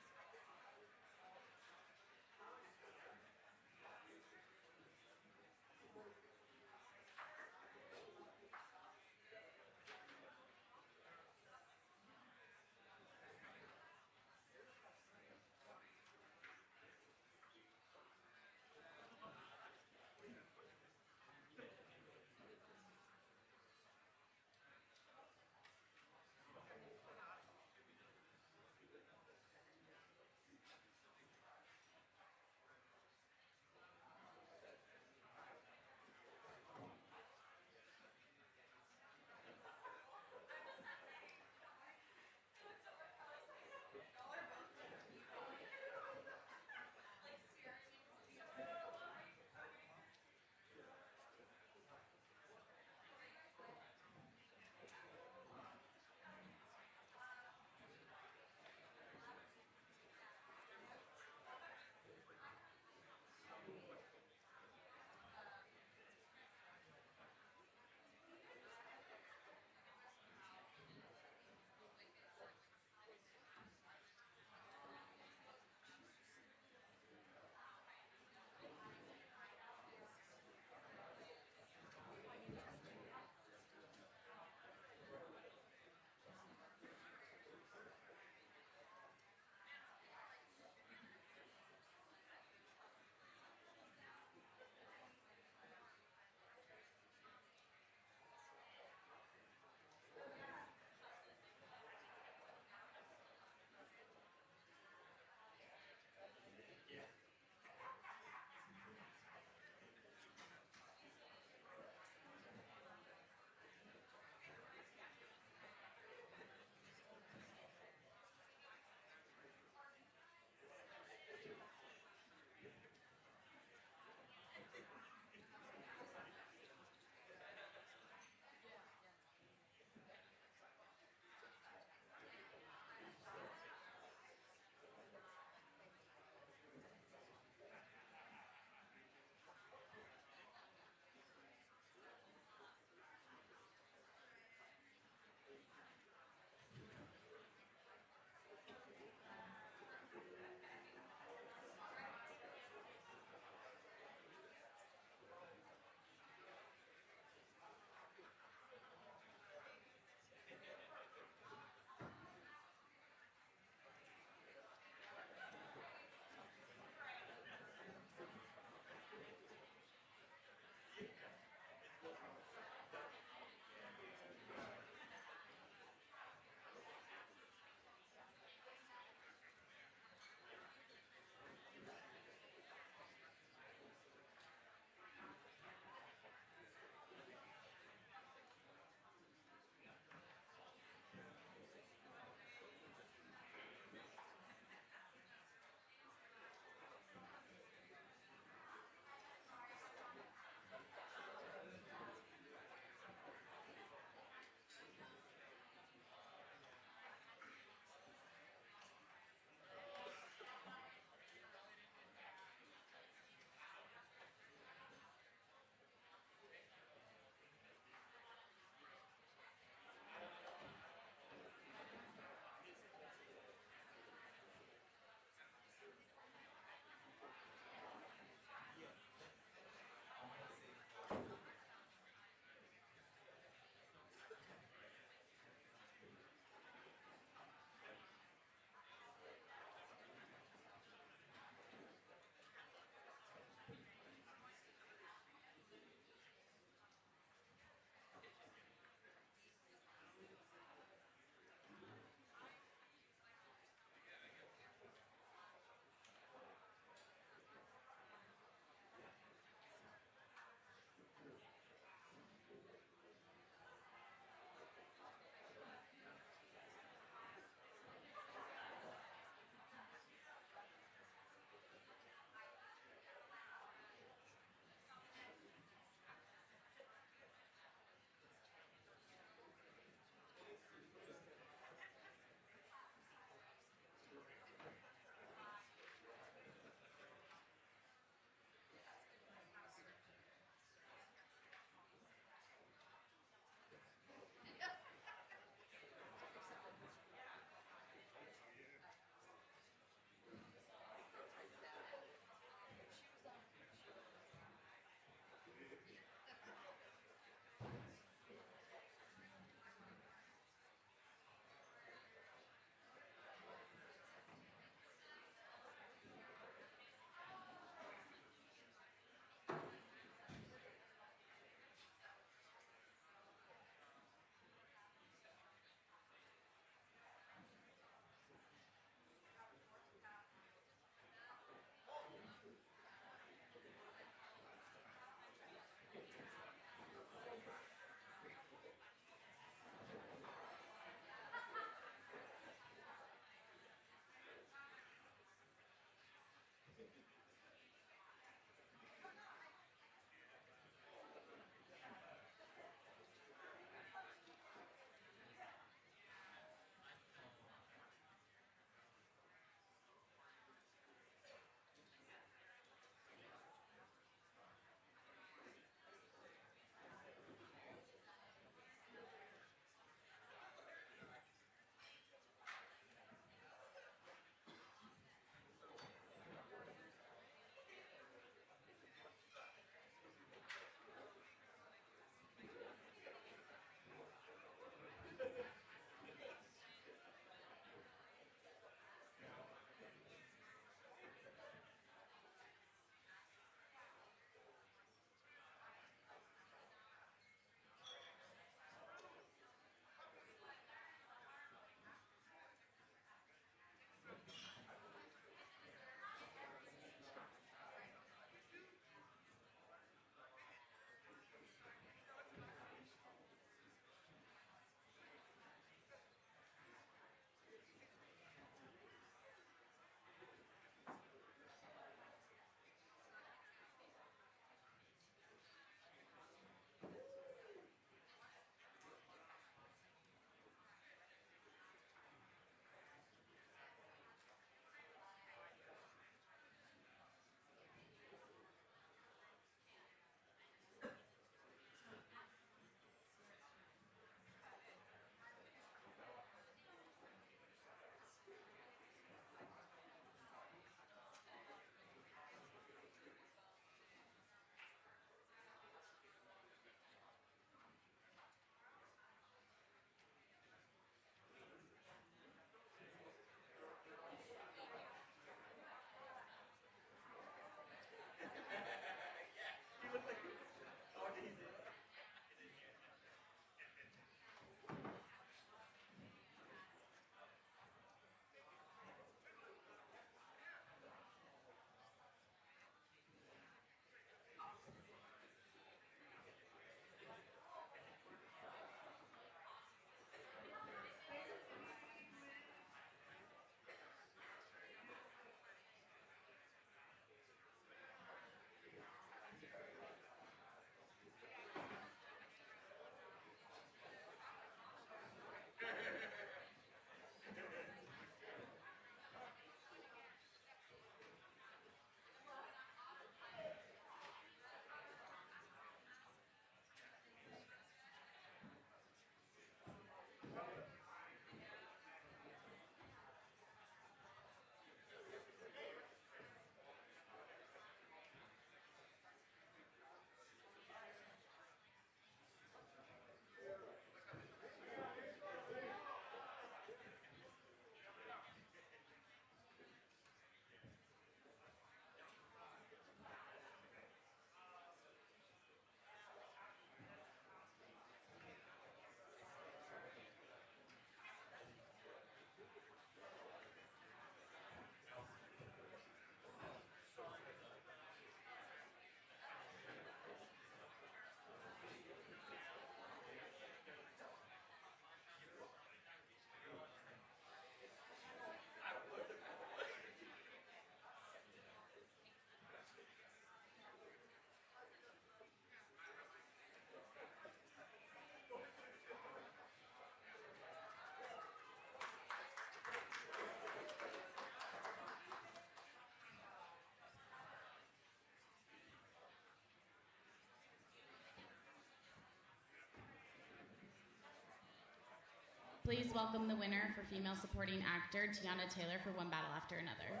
Speaker 4: Please welcome the winner for Female Supporting Actor, Tiana Taylor, for One Battle After Another.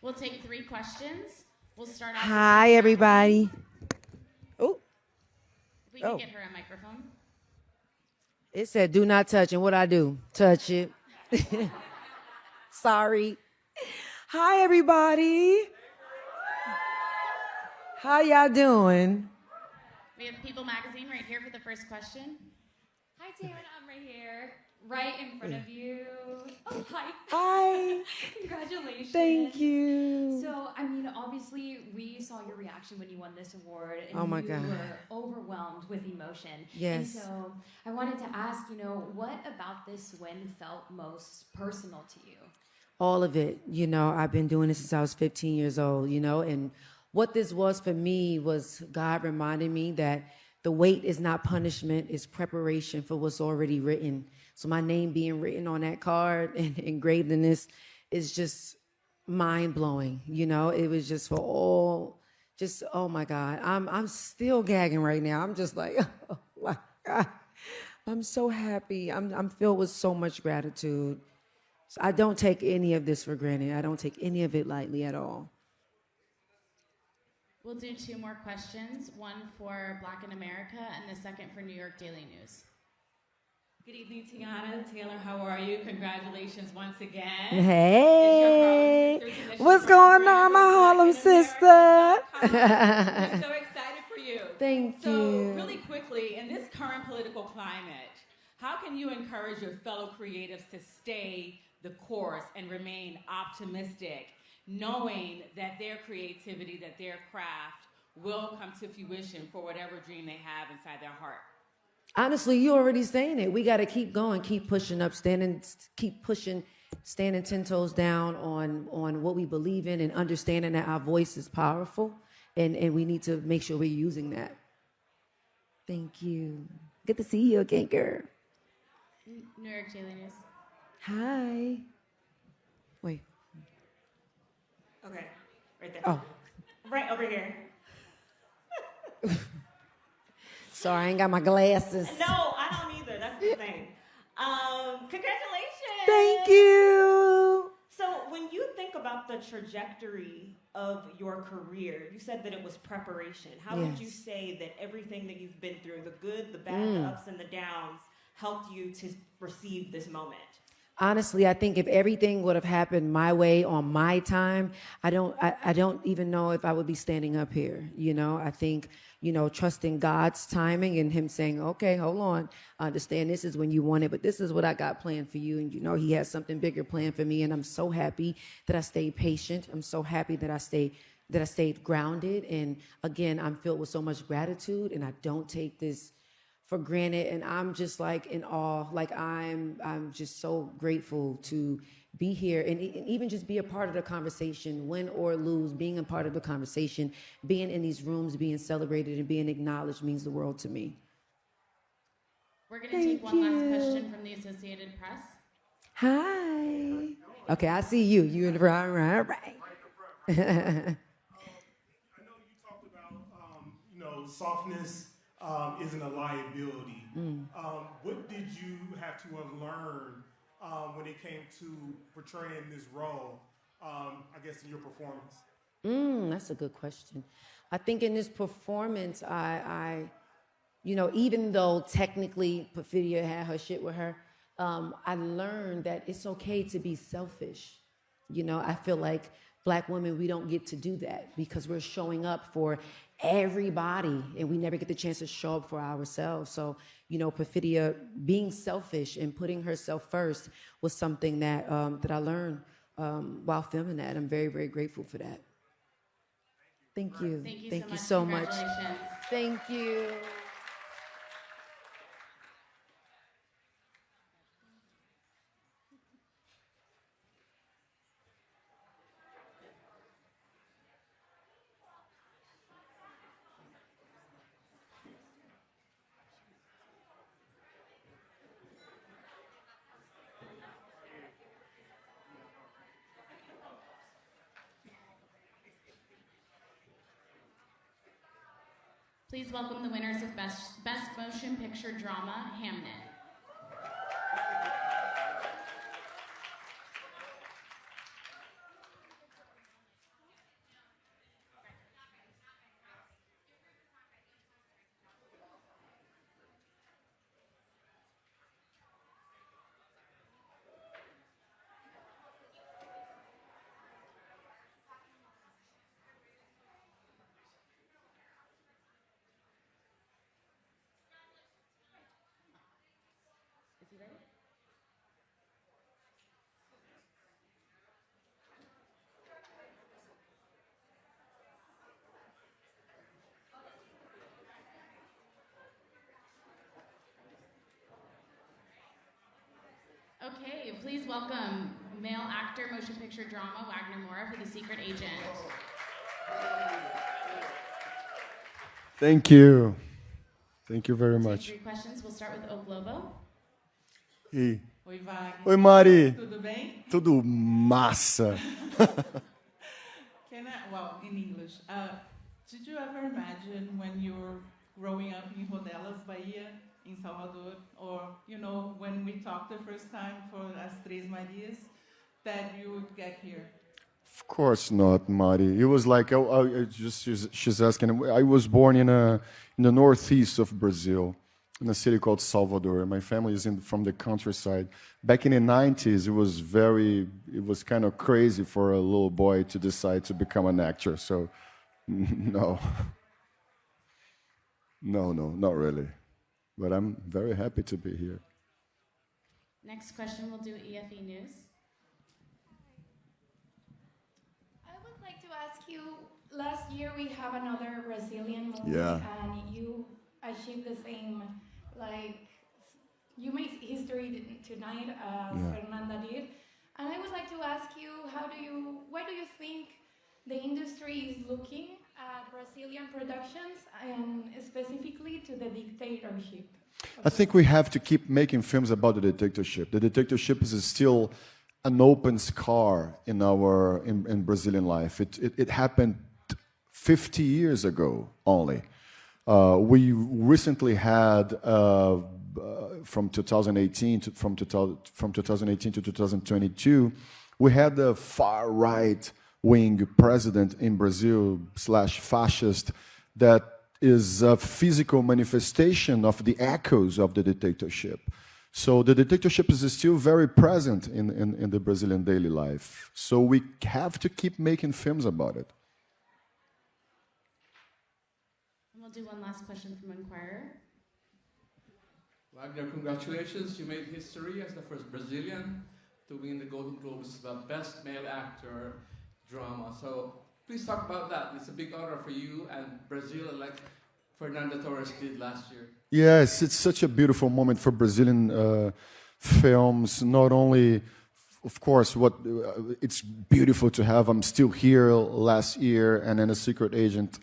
Speaker 4: We'll take 3 questions. We'll start off.
Speaker 6: Hi, everybody. Oh.
Speaker 4: If we can get her a microphone.
Speaker 6: It said, do not touch. And what I do? Touch it. Sorry. Hi, everybody. How y'all doing?
Speaker 4: We have People Magazine right here for the first question.
Speaker 21: Hi, Tiana. I'm right here, right in front of you. Oh, hi.
Speaker 6: Hi.
Speaker 21: Congratulations.
Speaker 6: Thank you.
Speaker 21: So, I mean, obviously, we saw your reaction when you won this award, and
Speaker 6: Oh, my
Speaker 21: you
Speaker 6: God.
Speaker 21: were overwhelmed with emotion.
Speaker 6: Yes.
Speaker 21: And so, I wanted to ask, what about this win felt most personal to you?
Speaker 6: All of it. I've been doing this since I was 15 years old, and what this was for me was God reminding me that the wait is not punishment, it's preparation for what's already written. So my name being written on that card and engraved in this is just mind-blowing. It was just for all, oh my God. I'm still gagging right now. I'm just like, oh my God. I'm so happy. I'm filled with so much gratitude. So I don't take any of this for granted. I don't take any of it lightly at all.
Speaker 4: We'll do 2 more questions, one for Black in America and the second for New York Daily News.
Speaker 22: Good evening, Tiana. Taylor, how are you? Congratulations once again.
Speaker 6: Hey, what's going on, my Harlem sister?
Speaker 22: We're so excited for you.
Speaker 6: Thank you.
Speaker 22: So, really quickly, in this current political climate, how can you encourage your fellow creatives to stay the course and remain optimistic, knowing that their creativity, that their craft will come to fruition for whatever dream they have inside their heart?
Speaker 6: Honestly, you already saying it. We got to keep going, keep pushing up, standing 10 toes down on what we believe in and understanding that our voice is powerful, and we need to make sure we're using that. Thank you. Good to see you again, girl.
Speaker 4: New York Daily News.
Speaker 6: Hi. Wait.
Speaker 22: Okay, right there.
Speaker 6: Oh.
Speaker 22: Right over here.
Speaker 6: Sorry, I ain't got my glasses.
Speaker 22: No, I don't either. That's the thing. Congratulations.
Speaker 6: Thank you.
Speaker 22: So when you think about the trajectory of your career, you said that it was preparation. How would you
Speaker 6: Yes.
Speaker 22: say that everything that you've been through, the good, the bad, the ups and the downs, helped you to receive this moment?
Speaker 6: Honestly, I think if everything would have happened my way on my time, I don't even know if I would be standing up here. I think, trusting God's timing and him saying, okay, hold on, I understand this is when you want it, but this is what I got planned for you. And he has something bigger planned for me. And I'm so happy that I stayed patient. I'm so happy that I stayed grounded. And again, I'm filled with so much gratitude, and I don't take this for granted, and I'm just like in awe. Like I'm just so grateful to be here and even just be a part of the conversation, win or lose. Being a part of the conversation, being in these rooms, being celebrated and being acknowledged means the world to me.
Speaker 4: We're going to take one last question from the Associated Press.
Speaker 6: Hi. Okay, I see you. You in the front, right?
Speaker 3: I know you talked about, softness isn't a liability. What did you have to unlearn when it came to portraying this role, I guess, in your performance?
Speaker 6: That's a good question. I think in this performance, I even though technically Perfidia had her shit with her, I learned that it's okay to be selfish. I feel like Black women, we don't get to do that because we're showing up for everybody and we never get the chance to show up for ourselves. So, Perfidia being selfish and putting herself first was something that that I learned while filming that. I'm very, very grateful for that. Thank you.
Speaker 4: Thank you
Speaker 6: so much.
Speaker 4: Congratulations.
Speaker 6: Thank you.
Speaker 4: Please welcome the winners of Best Motion Picture Drama, Hamnet. Is he ready? Okay, please welcome male actor, motion picture drama, Wagner Moura for The Secret Agent.
Speaker 7: Thank you. Thank you very much.
Speaker 4: 3 questions. We'll start with O Globo.
Speaker 7: E
Speaker 8: Oi, Wagner.
Speaker 7: Oi, Mari.
Speaker 8: Tudo bem?
Speaker 7: Tudo massa.
Speaker 8: Well, in English. Did you ever imagine when you were growing up in Rodelas, Bahia, in Salvador, or, when we talked the first time for As Três Marias, that you would get here?
Speaker 7: Of course not, Mari. It was like she's asking. I was born in the northeast of Brazil, in a city called Salvador. My family is from the countryside. Back in the 90s, it was kind of crazy for a little boy to decide to become an actor. So, no, not really. But I'm very happy to be here.
Speaker 4: Next question, we'll do EFE News.
Speaker 9: I would like to ask you, last year we have another Brazilian movie,
Speaker 7: Yeah.
Speaker 9: and you achieved the same, you made history tonight as
Speaker 7: Yeah.
Speaker 9: Fernanda did. And I would like to ask you, why do you think the industry is looking at Brazilian productions and specifically to the dictatorship?
Speaker 7: I think we have to keep making films about the dictatorship. The dictatorship is still an open scar in Brazilian life. It happened 50 years ago only. We recently had from 2018 to 2022, we had the far right wing president in Brazil /fascist that is a physical manifestation of the echoes of the dictatorship. So the dictatorship is still very present in the Brazilian daily life. So we have to keep making films about it.
Speaker 4: And we'll do one last question from Inquirer.
Speaker 23: Wagner, congratulations. You made history as the first Brazilian to win the Golden Globes, the Best Male Actor Drama. So please talk about that. It's a big honor for you and Brazil, like Fernando Torres did last year.
Speaker 7: Yes, it's such a beautiful moment for Brazilian films. Not only, of course, it's beautiful to have I'm Still Here last year and then A Secret Agent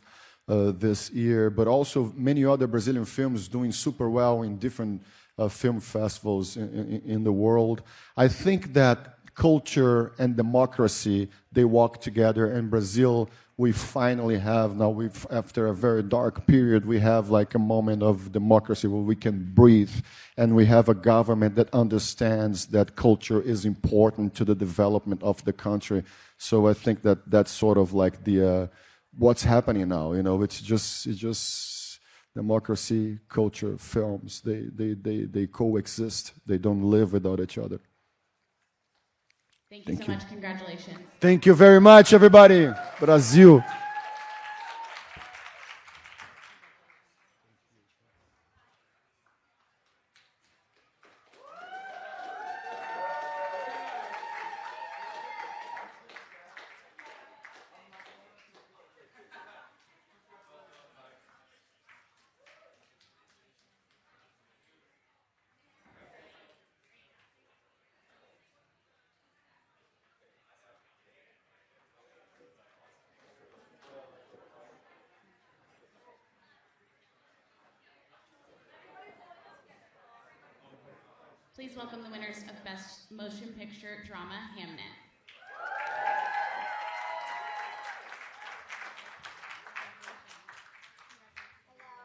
Speaker 7: this year, but also many other Brazilian films doing super well in different film festivals in the world. I think that culture and democracy, they walk together. In Brazil, we finally have, after a very dark period, we have like a moment of democracy where we can breathe, and we have a government that understands that culture is important to the development of the country. So I think that that's sort of like the what's happening now. It's just democracy, culture, films. They coexist. They don't live without each other.
Speaker 4: Thank you so much. Congratulations.
Speaker 7: Thank you very much, everybody. Brazil.
Speaker 4: Please welcome the winners of Best Motion Picture Drama, Hamnet.
Speaker 24: Hello.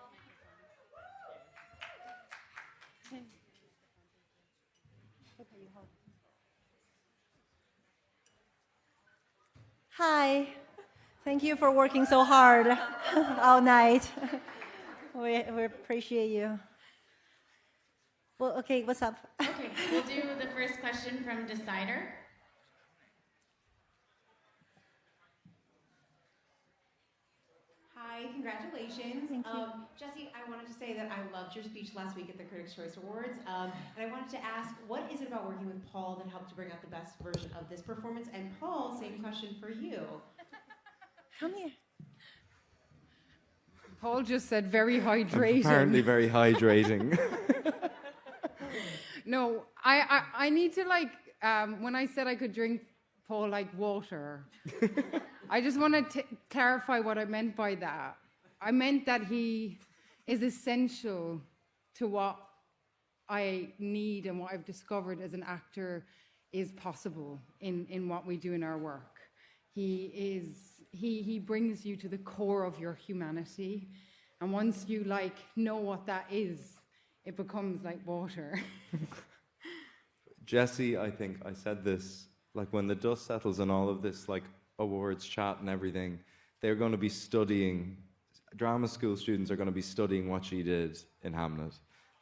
Speaker 2: Hi. Thank you for working so hard all night. We appreciate you. Well, okay, what's up?
Speaker 4: Okay, we'll do the first question from Decider.
Speaker 11: Hi, congratulations.
Speaker 2: Thank you.
Speaker 11: Jesse, I wanted to say that I loved your speech last week at the Critics' Choice Awards. And I wanted to ask, what is it about working with Paul that helped to bring out the best version of this performance? And Paul, same question for you.
Speaker 2: Come here.
Speaker 17: Paul just said very hydrating.
Speaker 19: Apparently very hydrating.
Speaker 17: No, I need to when I said I could drink Paul like water, I just want to clarify what I meant by that. I meant that he is essential to what I need and what I've discovered as an actor is possible in what we do in our work. He brings you to the core of your humanity, and once you know what that is, it becomes like water.
Speaker 19: Jesse, I think I said this, when the dust settles and all of this awards chat and everything, they're going to be studying, drama school students are going to be studying what she did in Hamlet.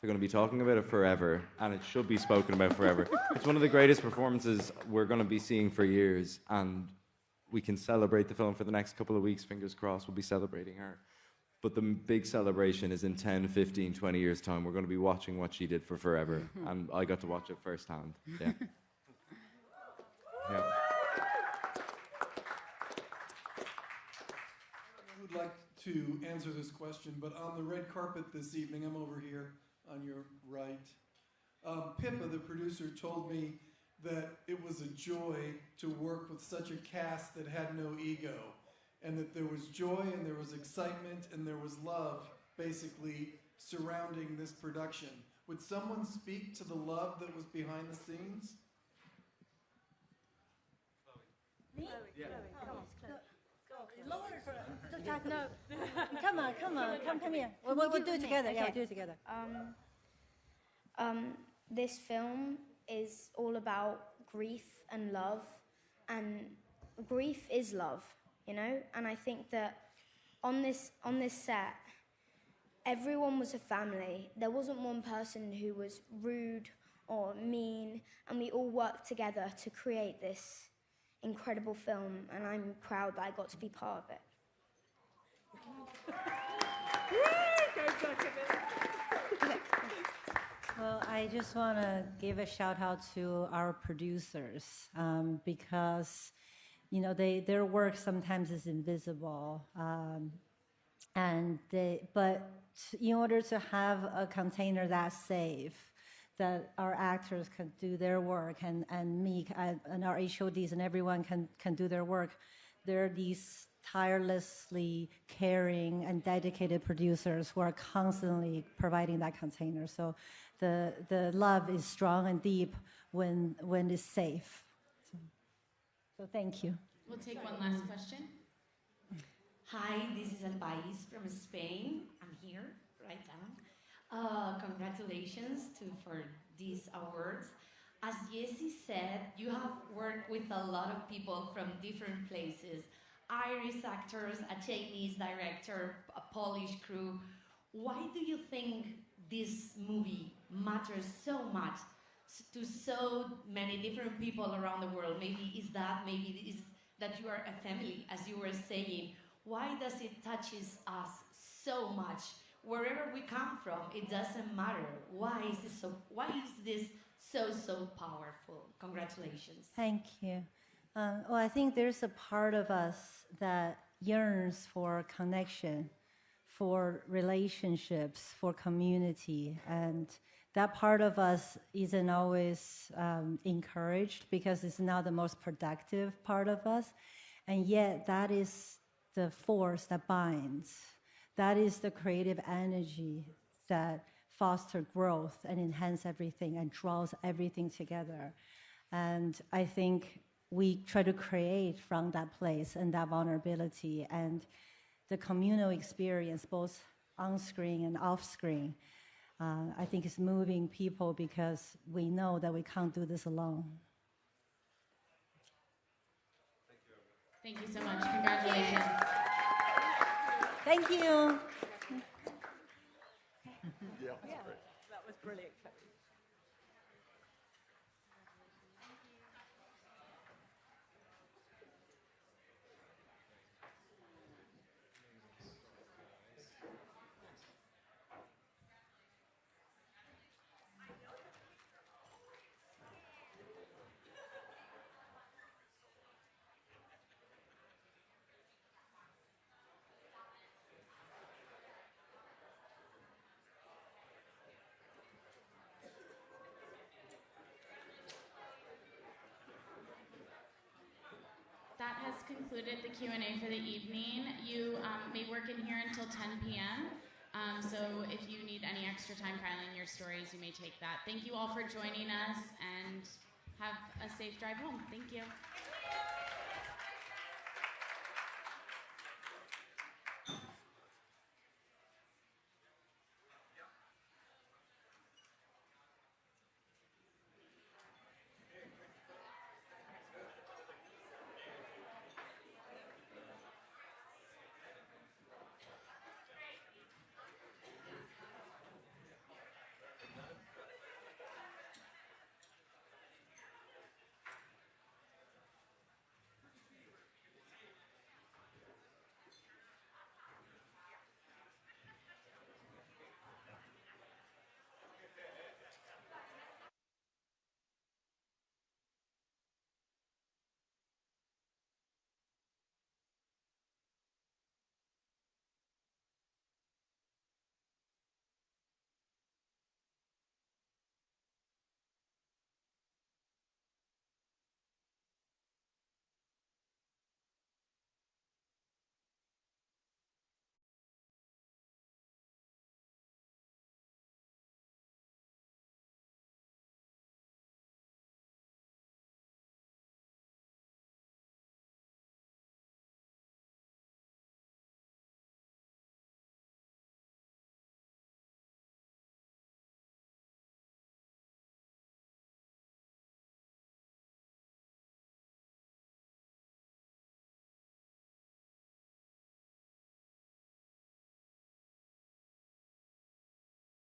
Speaker 19: They're going to be talking about it forever, and it should be spoken about forever. It's one of the greatest performances we're going to be seeing for years, and we can celebrate the film for the next couple of weeks, fingers crossed, we'll be celebrating her. But the big celebration is in 10, 15, 20 years' time. We're going to be watching what she did for forever, and I got to watch it firsthand. Yeah. Yeah.
Speaker 24: I would like to answer this question, but on the red carpet this evening, I'm over here on your right. Pippa, the producer, told me that it was a joy to work with such a cast that had no ego, and that there was joy and there was excitement and there was love basically surrounding this production. Would someone speak to the love that was behind the scenes?
Speaker 2: Me? Yeah. No. Come on, come here. We'll do it together. Yeah, we'll do it together.
Speaker 25: This film is all about grief and love, and grief is love, And I think that on this set, everyone was a family. There wasn't one person who was rude or mean, and we all worked together to create this incredible film, and I'm proud that I got to be part of it.
Speaker 2: Well, I just want to give a shout out to our producers because, their work sometimes is invisible, but in order to have a container that's safe, that our actors can do their work and me and our HODs and everyone can do their work, there are these tirelessly caring and dedicated producers who are constantly providing that container. So the love is strong and deep when it's safe. So thank you.
Speaker 4: We'll take one last question.
Speaker 27: Hi, this is Albais from Spain. I'm here, right now. Congratulations for these awards. As Jesse said, you have worked with a lot of people from different places. Irish actors, a Chinese director, a Polish crew. Why do you think this movie matters so much to so many different people around the world? Maybe it's that you are a family, as you were saying. Why does it touches us so much? Wherever we come from, it doesn't matter. Why is this so powerful? Congratulations.
Speaker 2: Thank you. Well, I think there's a part of us that yearns for connection, for relationships, for community, and that part of us isn't always encouraged because it's not the most productive part of us, and yet that is the force that binds. That is the creative energy that fosters growth and enhances everything and draws everything together. And I think we try to create from that place and that vulnerability and the communal experience, both on screen and off screen. I think it's moving people because we know that we can't do this alone.
Speaker 4: Thank you so much. Congratulations.
Speaker 2: Thank you.
Speaker 1: Yeah, that was brilliant.
Speaker 4: That has concluded the Q&A for the evening. You may work in here until 10 p.m. So if you need any extra time filing your stories, you may take that. Thank you all for joining us, and have a safe drive home. Thank you.